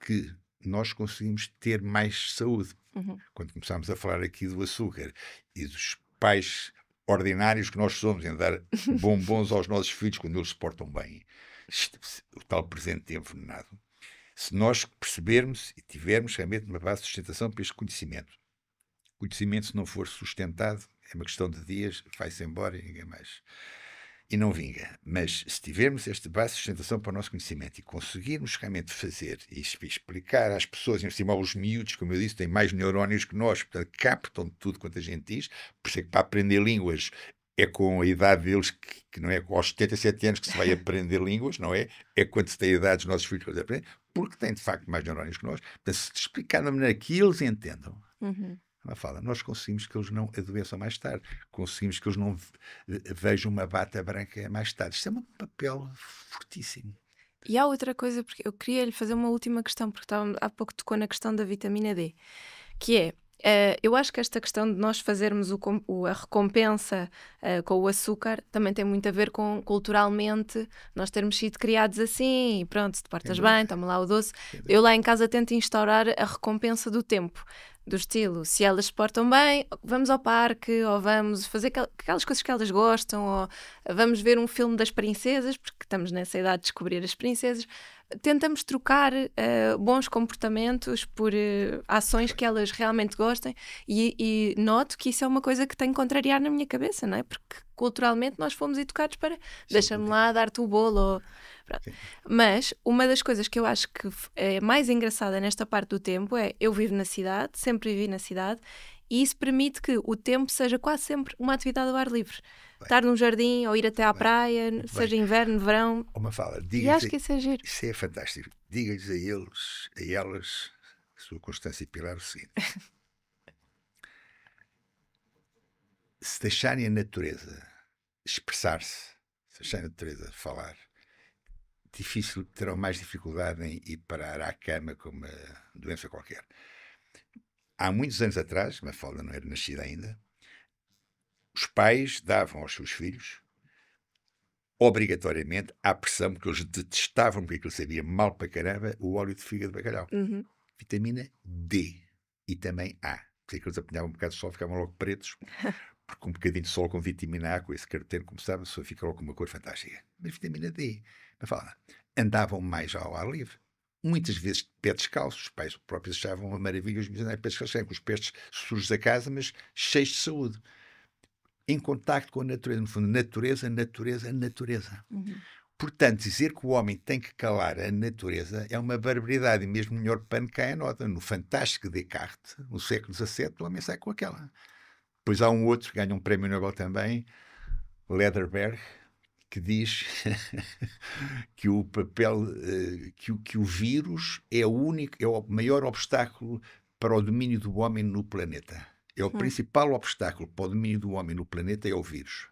que nós conseguimos ter mais saúde. Uhum. Quando começámos a falar aqui do açúcar e dos pais ordinários que nós somos em dar bombons aos nossos filhos quando eles se portam bem, o tal presente envenenado, se nós percebermos e tivermos realmente uma base de sustentação para este conhecimento, o conhecimento, se não for sustentado, é uma questão de dias, vai-se embora e ninguém mais. E não vinga. Mas se tivermos esta base de sustentação para o nosso conhecimento e conseguirmos realmente fazer e explicar às pessoas, em cima aos miúdos, como eu disse, têm mais neurónios que nós, portanto, captam tudo quanto a gente diz, por isso é que para aprender línguas é com a idade deles, que não é aos 77 anos que se vai aprender línguas, não é? É quando se tem a idade dos nossos filhos para aprender, porque têm, de facto, mais neurónios que nós. Portanto, se explicar da maneira que eles entendam, nós conseguimos que eles não adoeçam mais tarde, conseguimos que eles não vejam uma bata branca mais tarde. Isto é um papel fortíssimo. E há outra coisa, porque eu queria lhe fazer uma última questão, porque há pouco tocou na questão da vitamina D, que é, Eu acho que esta questão de nós fazermos a recompensa com o açúcar também tem muito a ver com, culturalmente, nós termos sido criados assim e pronto, se te portas bem, toma lá o doce. Eu lá em casa tento instaurar a recompensa do tempo. Do estilo, se elas se portam bem, vamos ao parque, ou vamos fazer aquelas coisas que elas gostam, ou vamos ver um filme das princesas, porque estamos nessa idade de descobrir as princesas. Tentamos trocar bons comportamentos por ações que elas realmente gostem, e noto que isso é uma coisa que tem que contrariar na minha cabeça, não é? Porque culturalmente nós fomos educados para deixa-me lá dar-te o bolo. Ou... Mas uma das coisas que eu acho que é mais engraçada nesta parte do tempo é eu vivo na cidade, sempre vivi na cidade, e isso permite que o tempo seja quase sempre uma atividade ao ar livre. Estar num jardim ou ir até à praia, seja inverno, verão. Uma fala, E acho que isso é giro. Isso é fantástico. Diga-lhes a eles, a elas, a sua Constância e Pilar, o seguinte: se deixarem a natureza expressar-se, se deixarem a natureza falar, terão mais dificuldade em ir parar à cama com uma doença qualquer. Há muitos anos atrás, Mafalda não era nascida ainda, os pais davam aos seus filhos, obrigatoriamente, à pressão, porque eles detestavam, porque aquilo sabia mal para caramba, o óleo de fígado de bacalhau. Vitamina D e também A. Porque eles apanhavam um bocado de sol, ficavam logo pretos, porque um bocadinho de sol com vitamina A, com esse caroteno, como sabe, só fica logo com uma cor fantástica. Mas vitamina D, andavam mais ao ar livre. Muitas vezes de pé descalço, os pais próprios achavam uma maravilha, os meus pés descalços, com os pés sujos da casa, mas cheios de saúde. Em contacto com a natureza, no fundo, natureza. Portanto, dizer que o homem tem que calar a natureza é uma barbaridade, e mesmo melhor pano cai a nota. No fantástico Descartes, no século XVII, o homem sai com aquela. Depois há um outro que ganha um prémio Nobel também, Lederberg, que diz que o papel, que o vírus é o maior obstáculo para o domínio do homem no planeta. É o principal obstáculo para o domínio do homem no planeta é o vírus.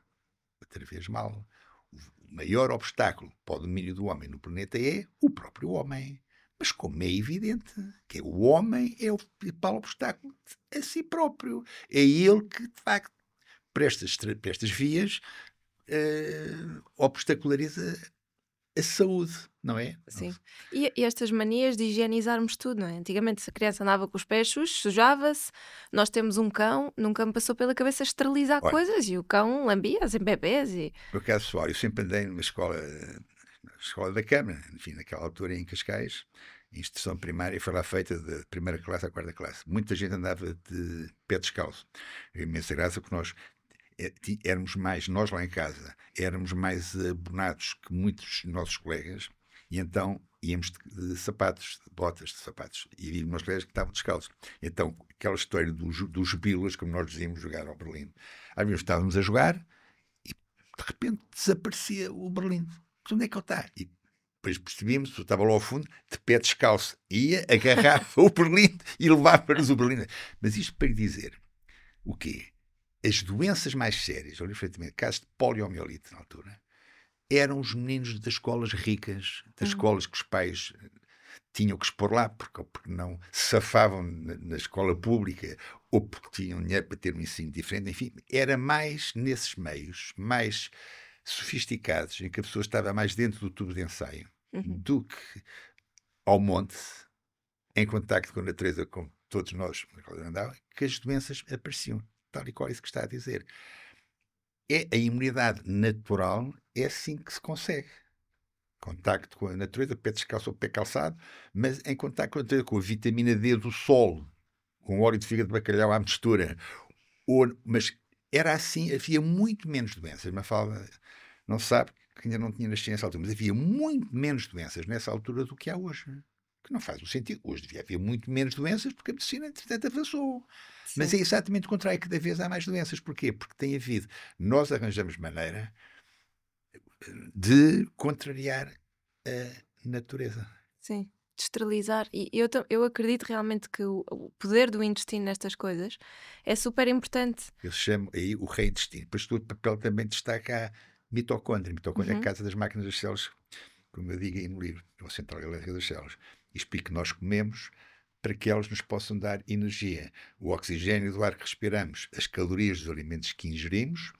Outra vez mal. O maior obstáculo para o domínio do homem no planeta é o próprio homem. Mas como é evidente que o homem é o principal obstáculo a si próprio. É ele que, de facto, para estas vias, obstaculariza a saúde, não é? Sim. E estas manias de higienizarmos tudo, não é? Antigamente, se a criança andava com os pés sujos, sujava-se. Nós temos um cão, nunca me passou pela cabeça esterilizar coisas, e o cão lambia-as em bebês. Por acaso, pessoal, eu sempre andei numa escola da Câmara, enfim, naquela altura em Cascais, a instrução primária foi lá feita de primeira classe à quarta classe. Muita gente andava de pé descalço. A imensa graça porque nós éramos mais, nós lá em casa, éramos mais abonados que muitos dos nossos colegas, e então íamos de sapatos, de botas de sapatos, e havia umas colegas que estavam descalços. Então, aquela história dos bilas, como nós dizíamos, jogar ao Berlim. Às vezes estávamos a jogar e, de repente, desaparecia o Berlim. Mas onde é que ele está? E depois percebíamos, eu estava lá ao fundo, de pé descalço, ia, agarrava o Berlim e levava-nos o Berlim. Mas isto para dizer o quê? As doenças mais sérias, olha, efetivamente, casos de poliomielite na altura, eram os meninos das escolas ricas, das escolas que os pais tinham que expor lá, porque não se safavam na escola pública, ou porque tinham dinheiro para ter um ensino diferente, enfim, era mais nesses meios, mais sofisticados, em que a pessoa estava mais dentro do tubo de ensaio, do que ao monte, em contacto com a natureza, como todos nós andávamos, que as doenças apareciam. Tal e qual isso que está a dizer. É a imunidade natural, é assim que se consegue. Contacto com a natureza, pé descalço ou pé calçado, mas em contacto com a natureza, com a vitamina D do sol, com o óleo de fígado de bacalhau à mistura. Mas era assim, havia muito menos doenças. Mafalda não sabe, que ainda não tinha nascido nessa altura, mas havia muito menos doenças nessa altura do que há hoje. Que não faz o sentido. Hoje devia haver muito menos doenças porque a medicina, entretanto, avançou. Sim. Mas é exatamente o contrário, cada vez há mais doenças. Porquê? Porque tem havido. Nós arranjamos maneira de contrariar a natureza. Sim, de esterilizar. E eu acredito realmente que o poder do intestino nestas coisas é super importante. Eu chamo aí o rei intestino. Depois o papel também destaca a mitocôndria. A mitocôndria é a casa das máquinas das células, como eu digo aí no livro, a central elétrica das células. Explico que nós comemos para que elas nos possam dar energia. O oxigênio do ar que respiramos, as calorias dos alimentos que ingerimos,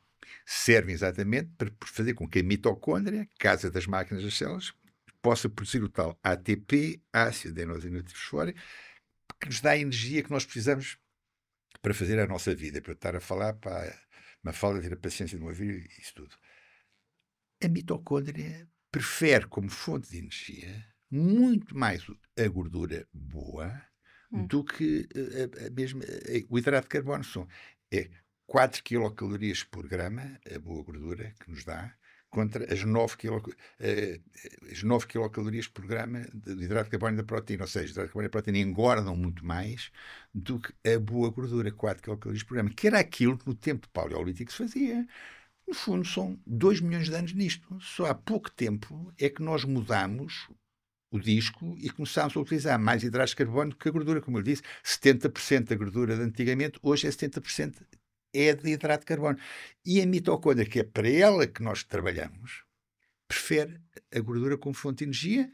servem exatamente para fazer com que a mitocôndria, casa das máquinas das células, possa produzir o tal ATP, ácido adenosintrifosfórico, que nos dá a energia que nós precisamos para fazer a nossa vida. Para eu estar a falar, para uma falta de ter a paciência de me ouvir, isso tudo. A mitocôndria prefere como fonte de energia muito mais a gordura boa do que o hidrato de carbono. É 4 quilocalorias por grama, a boa gordura que nos dá, contra as 9 quilocalorias por grama de hidrato de carbono e da proteína. Ou seja, o hidrato de carbono e a proteína engordam muito mais do que a boa gordura, 4 quilocalorias por grama, que era aquilo que no tempo paleolítico se fazia. No fundo, são 2 milhões de anos nisto. Só há pouco tempo é que nós mudamos o disco e começámos a utilizar mais hidratos de carbono do que a gordura. Como eu disse, 70% da gordura de antigamente, hoje é 70% é de hidrato de carbono. E a mitocôndria, que é para ela que nós trabalhamos, prefere a gordura como fonte de energia.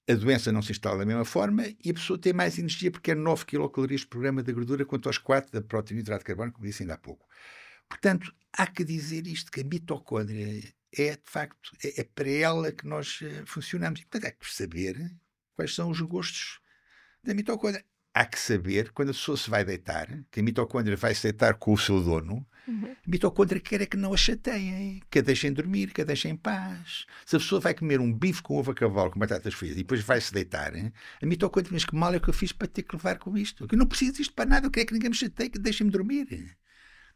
A doença não se instala da mesma forma e a pessoa tem mais energia porque é 9 quilocalorias por grama de gordura quanto aos 4 da proteína e hidrato de carbono, como disse ainda há pouco. Portanto, há que dizer isto, que a mitocôndria é, de facto, é para ela que nós funcionamos. E, portanto, há que saber quais são os gostos da mitocôndria. Há que saber, quando a pessoa se vai deitar, que a mitocôndria vai se deitar com o seu dono, a mitocôndria quer é que não a chateiem, que a deixem dormir, que a deixem em paz. Se a pessoa vai comer um bife com ovo a cavalo, com batatas fritas, e depois vai se deitar, a mitocôndria diz que mal é que eu fiz para ter que levar com isto. Eu não preciso disto para nada, eu quero que ninguém me chateie, que deixem-me dormir.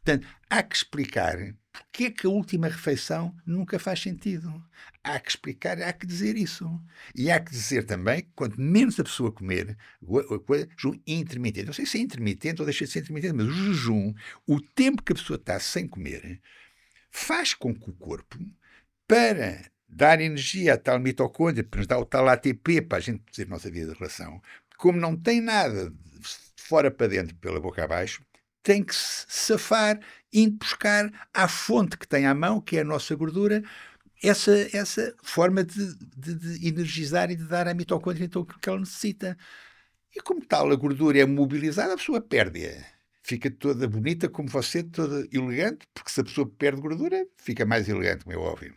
Portanto, há que explicar porque é que a última refeição nunca faz sentido. Há que explicar, há que dizer isso. E há que dizer também que quanto menos a pessoa comer, jejum intermitente. Não sei se é intermitente ou deixa de ser intermitente, mas o jejum, o tempo que a pessoa está sem comer, faz com que o corpo, para dar energia à tal mitocôndria, para nos dar o tal ATP, para a gente fazer a nossa vida de relação, como não tem nada de fora para dentro, pela boca abaixo, tem que se safar, indo buscar à fonte que tem à mão, que é a nossa gordura, essa forma de energizar e de dar à mitocôndria então aquilo que ela necessita. E como tal, a gordura é mobilizada, a pessoa perde-a. Fica toda bonita como você, toda elegante, porque se a pessoa perde gordura, fica mais elegante, como é óbvio.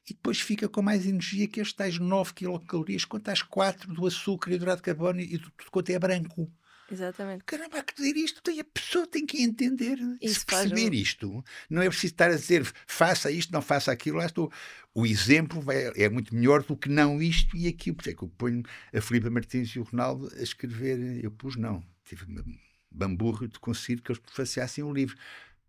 E depois fica com mais energia que estes tais 9 quilocalorias, quanto às 4 do açúcar, hidrato de carbono e tudo quanto é branco. Exatamente. Caramba, há que dizer isto. A pessoa tem que entender. Isso Se perceber isto, não é preciso estar a dizer faça isto, não faça aquilo. Lá estou. O exemplo é muito melhor do que não isto e aquilo. Por isso é que eu ponho a Filipa Martins e o Ronaldo a escrever. Eu pus não. Tive bamburro de conseguir que eles prefaciassem um livro.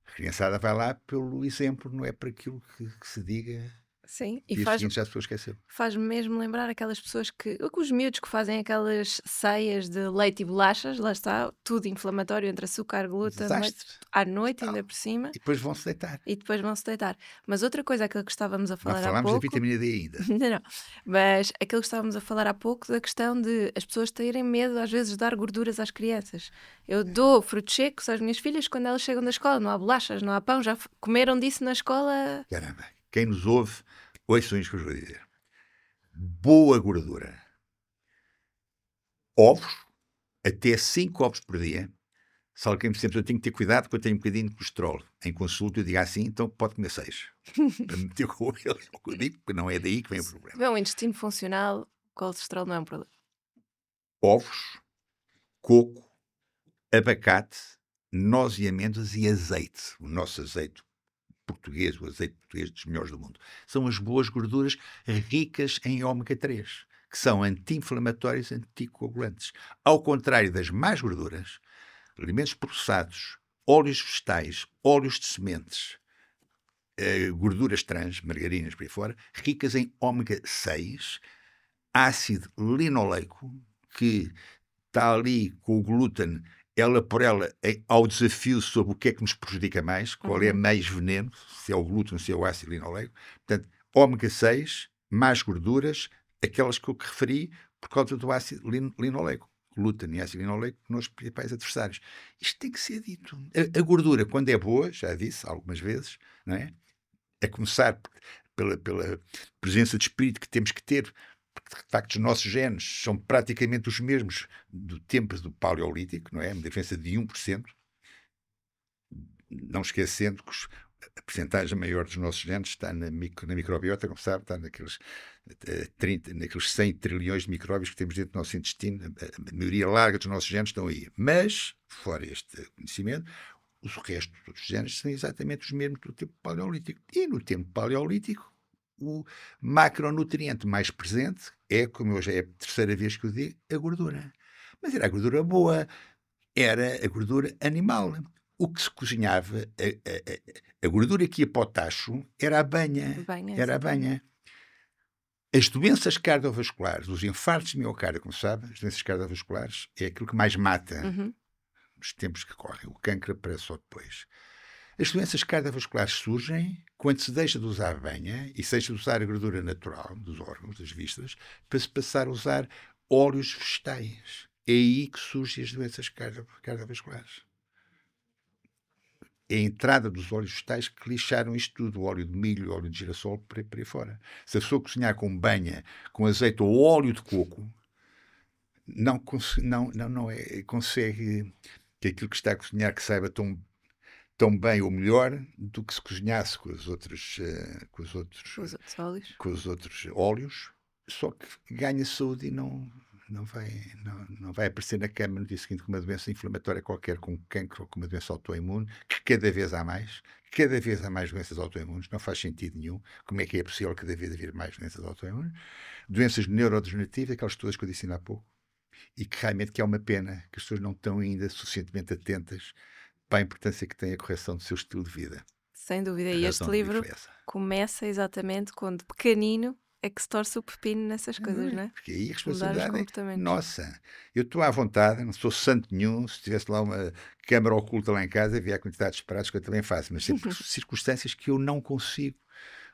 A criançada vai lá pelo exemplo, não é para aquilo que se diga. Sim, E faz, seguinte já as pessoas esqueceram. faz-me mesmo lembrar aquelas pessoas os miúdos que fazem aquelas ceias de leite e bolachas, lá está, tudo inflamatório entre açúcar, glúten, leite, Desastre. à noite Total. ainda por cima, E depois vão-se deitar. e depois vão-se deitar. Mas outra coisa, aquilo que estávamos a Não falar há falámos da pouco, vitamina D ainda. não, mas aquilo que estávamos a falar há pouco da questão de as pessoas terem medo às vezes de dar gorduras às crianças. Eu dou frutos secos às minhas filhas quando elas chegam da escola, não há bolachas, não há pão, já comeram disso na escola. Caramba, quem nos ouve, ouçam isto que eu vos vou dizer. Boa gordura. Ovos, até 5 ovos por dia. Se alguém me sempre eu tenho que ter cuidado porque eu tenho um bocadinho de colesterol. Em consulta eu digo assim, então pode comer 6. Para meter com ele, é o que eu digo, porque não é daí que vem o Se problema. tiver um intestino funcional, o colesterol não é um problema. Ovos, coco, abacate, noz e amêndoas e azeite. O nosso azeite português, o azeite português dos melhores do mundo. São as boas gorduras ricas em ômega 3, que são anti-inflamatórios e anticoagulantes. Ao contrário das más gorduras, alimentos processados, óleos vegetais, óleos de sementes, gorduras trans, margarinas por aí fora, ricas em ômega 6, ácido linoleico, que está ali com o glúten, ela por ela, ao desafio sobre o que é que nos prejudica mais, qual é mais veneno, se é o glúten, se é o ácido linoleico. Portanto, ômega 6, mais gorduras, aquelas que eu referi, por causa do ácido linoleico. Glúten e ácido linoleico, nos principais adversários. Isto tem que ser dito. A gordura, quando é boa, já disse algumas vezes, não é? A começar pela presença de espírito que temos que ter porque de facto os nossos genes são praticamente os mesmos do tempo do Paleolítico, não é? Uma diferença de 1%, não esquecendo que a percentagem maior dos nossos genes está na microbiota, como sabe, está naqueles 100 trilhões de micróbios que temos dentro do nosso intestino. A maioria larga dos nossos genes estão aí. Mas, fora este conhecimento, o resto dos genes são exatamente os mesmos do tempo paleolítico. E no tempo paleolítico, o macronutriente mais presente é, como hoje é a terceira vez que eu digo, a gordura. Mas era a gordura boa, era a gordura animal. O que se cozinhava, a gordura que ia para o tacho, era a banha. Era a banha. As doenças cardiovasculares, os infartos de miocárdio, como sabe, as doenças cardiovasculares é aquilo que mais mata nos tempos que correm. O cancro aparece só depois. As doenças cardiovasculares surgem quando se deixa de usar a banha e se deixa de usar a gordura natural dos órgãos, das vistas, para se passar a usar óleos vegetais. É aí que surgem as doenças cardiovasculares. É a entrada dos óleos vegetais que lixaram isto tudo, o óleo de milho, o óleo de girassol, por aí fora. Se a pessoa cozinhar com banha, com azeite ou óleo de coco, não consegue que aquilo que está a cozinhar que saiba tão bem ou melhor do que se cozinhasse com os outros óleos, só que ganha saúde e não vai aparecer na cama no dia seguinte com uma doença inflamatória qualquer, com cancro ou com uma doença autoimune, que cada vez há mais doenças autoimunes, não faz sentido nenhum. Como é que é possível cada vez haver mais doenças autoimunes? Doenças neurodegenerativas, aquelas todas que eu disse há pouco, e que realmente é uma pena que as pessoas não estão ainda suficientemente atentas para a importância que tem a correção do seu estilo de vida. Sem dúvida, e este livro começa exatamente quando pequenino é que se torce o pepino nessas coisas, não é? Porque aí a responsabilidade é nossa. Eu estou à vontade, não sou santo nenhum. Se tivesse lá uma câmara oculta lá em casa, havia a quantidade de disparates que eu também faço, mas sempre circunstâncias que eu não consigo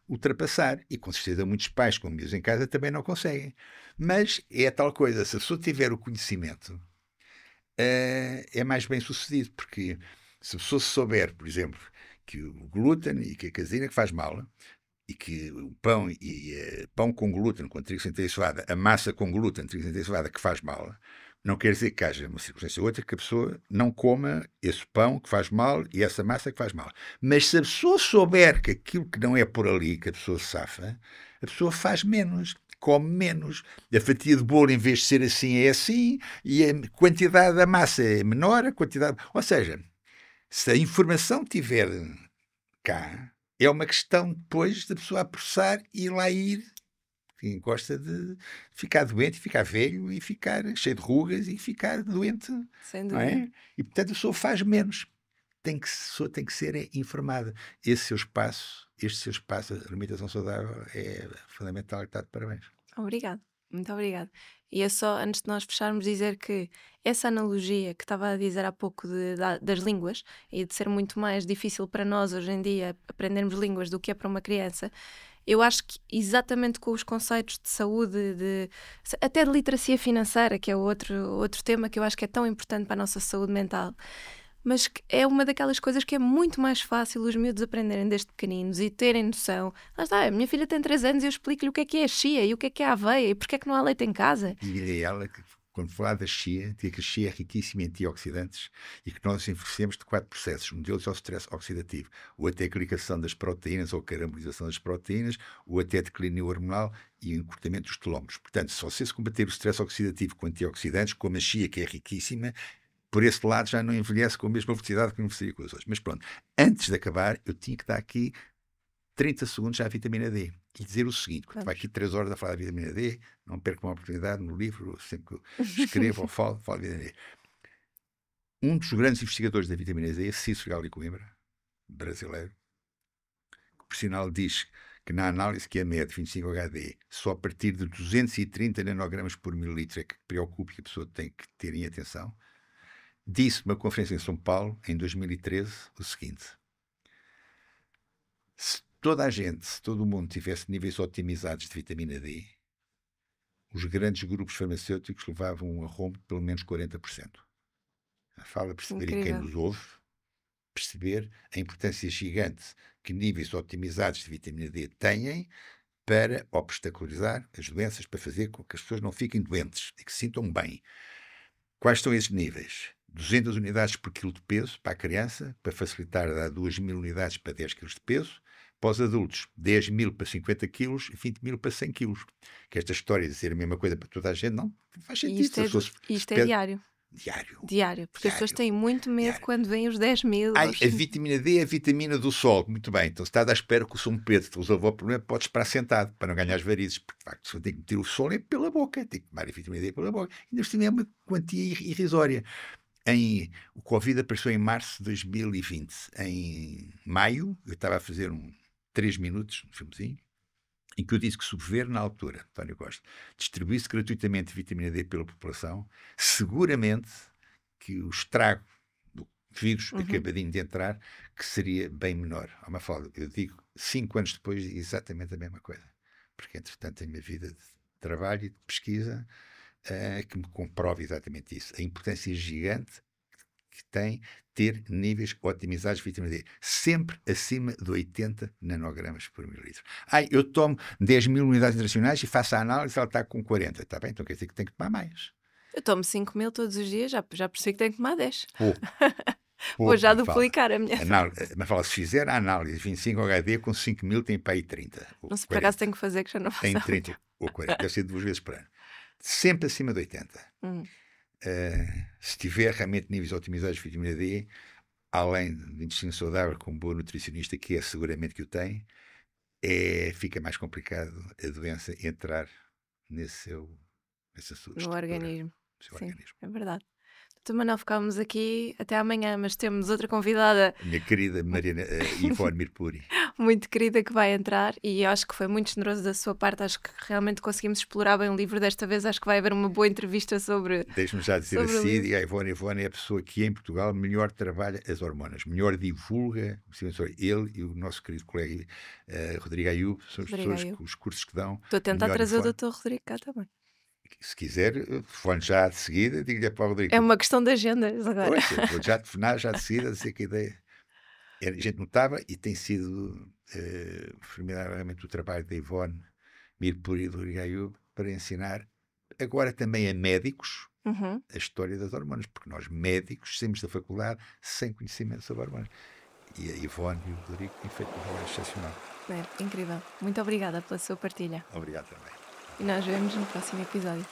ultrapassar. E com certeza muitos pais com miúdos em casa também não conseguem. Mas é tal coisa, se a pessoa tiver o conhecimento, é mais bem sucedido, porque se a pessoa souber, por exemplo, que o glúten e que a caseína que faz mal, e que o pão pão com glúten, com trigo sem cevada, a massa com glúten, trigo sem cevada, que faz mal, não quer dizer que haja uma circunstância ou outra que a pessoa não coma esse pão que faz mal e essa massa que faz mal. Mas se a pessoa souber que aquilo que não é por ali que a pessoa safa, a pessoa faz menos, come menos. A fatia de bolo, em vez de ser assim, é assim, e a quantidade da massa é menor, a quantidade... Ou seja, se a informação estiver cá, é uma questão depois da pessoa a processar e lá ir. Quem gosta de ficar doente, ficar velho e ficar cheio de rugas e ficar doente. Sem dúvida. Não é? E portanto a pessoa faz menos. A pessoa tem que ser informada. Este seu espaço, a alimentação saudável é fundamental e está de parabéns. Obrigada, muito obrigada. E é só, antes de nós fecharmos, dizer que essa analogia que estava a dizer há pouco das línguas e de ser muito mais difícil para nós hoje em dia aprendermos línguas do que é para uma criança, eu acho que exatamente com os conceitos de saúde, até de literacia financeira, que é outro tema que eu acho que é tão importante para a nossa saúde mental, mas que é uma daquelas coisas que é muito mais fácil os miúdos aprenderem desde pequeninos e terem noção. Lá está, a minha filha tem 3 anos e eu explico-lhe o que é a chia e o que é a aveia e porque é que não há leite em casa. E direi ela que, quando falar da chia, diga que a chia é riquíssima em antioxidantes e que nós envelhecemos de 4 processos. Um deles é o stress oxidativo, ou até a glicação das proteínas ou a caramelização das proteínas, ou até a declínio hormonal e o encurtamento dos telómeros. Portanto, se você se combater o stress oxidativo com antioxidantes, como a chia, que é riquíssima, por esse lado já não envelhece com a mesma velocidade que envelheceria com os outros. Mas pronto, antes de acabar, eu tinha que dar aqui 30 segundos à vitamina D e dizer o seguinte, porque vai aqui 3 horas a falar da vitamina D, não perco uma oportunidade no livro, sempre que eu escrevo ou falo da vitamina D. Um dos grandes investigadores da vitamina D é Cícero Gali Coimbra, brasileiro, que por sinal diz que na análise que a mede 25-HD, só a partir de 230 nanogramas por mililitro é que preocupa e a pessoa tem que ter em atenção, disse numa conferência em São Paulo, em 2013, o seguinte: se toda a gente, se todo o mundo tivesse níveis otimizados de vitamina D, os grandes grupos farmacêuticos levavam a rombo de pelo menos 40%. Fala perceber, e quem nos ouve, perceber a importância gigante que níveis otimizados de vitamina D têm para obstacularizar as doenças, para fazer com que as pessoas não fiquem doentes e que se sintam bem. Quais são esses níveis? 200 unidades por quilo de peso para a criança, para facilitar dar 2.000 unidades para 10 quilos de peso. Para os adultos, 10.000 para 50 quilos e 20.000 para 100 quilos. Que esta história de ser a mesma coisa para toda a gente, não faz E sentido. isto é diário. Diário. Diário. Porque as pessoas têm muito medo Diário. quando vêm os 10.000. Ai, a vitamina D é a vitamina do sol. Muito bem. Então, se estás à espera que o São Pedro te resolva o problema, podes esperar sentado para não ganhar as varizes. Porque, de facto, se tem que meter o sol é pela boca. Tem que tomar a vitamina D pela boca. E ainda assim é uma quantia irrisória. O Covid apareceu em março de 2020. Em maio, eu estava a fazer 3 minutos, um filmezinho, em que eu disse que se o governo, na altura, António Costa, distribuísse gratuitamente vitamina D pela população, seguramente que o estrago do vírus acabadinho de entrar, que seria bem menor. Há uma fala, eu digo 5 anos depois, exatamente a mesma coisa. Porque, entretanto, tenho uma vida de trabalho e de pesquisa que me comprova exatamente isso. A importância gigante que tem ter níveis otimizados de vitamina D, sempre acima de 80 nanogramas por mililitro. Eu tomo 10.000 unidades internacionais e faço a análise, ela está com 40. Está bem? Então quer dizer que tem que tomar mais. Eu tomo 5.000 todos os dias, já percebi que tenho que tomar 10. Vou já duplicar a minha. Mas fala, se fizer a análise 25 HD com 5.000 tem para aí 30. Não sei, por acaso tenho que fazer, que já não faço. Tem 30 ou 40, deve ser 2 vezes por ano. Sempre acima de 80. Se tiver realmente níveis otimizados de vitamina D, além de intestino saudável, com um bom nutricionista, que é seguramente que o tem, fica mais complicado a doença entrar no organismo. Sim, organismo. É verdade. Doutor Manuel, ficámos aqui até amanhã, mas temos outra convidada. A minha querida Mariana Ivone Mirpuri. Muito querida, que vai entrar, e acho que foi muito generoso da sua parte. Acho que realmente conseguimos explorar bem o livro desta vez. Acho que vai haver uma boa entrevista sobre. Deixe-me já dizer assim, a Ivone é a pessoa que em Portugal melhor trabalha as hormonas, melhor divulga. Ele e o nosso querido colega Rodrigo Ayub são as pessoas que os cursos que dão. Estou a tentar trazer o Dr. Rodrigo cá também. Se quiser, telefone já de seguida, digo-lhe para o Rodrigo. É uma questão de agendas agora. Pois, vou já telefonar já de seguida, dizer que a ideia. A gente notava e tem sido formidavelmente o trabalho da Ivone Mirpuri e do Rodrigo Ayub para ensinar agora também a médicos a história das hormonas, porque nós médicos saímos da faculdade sem conhecimento sobre hormonas. E a Ivone e o Rodrigo têm feito um trabalho excepcional. É incrível. Muito obrigada pela sua partilha. Obrigado também. E nós vemos no próximo episódio.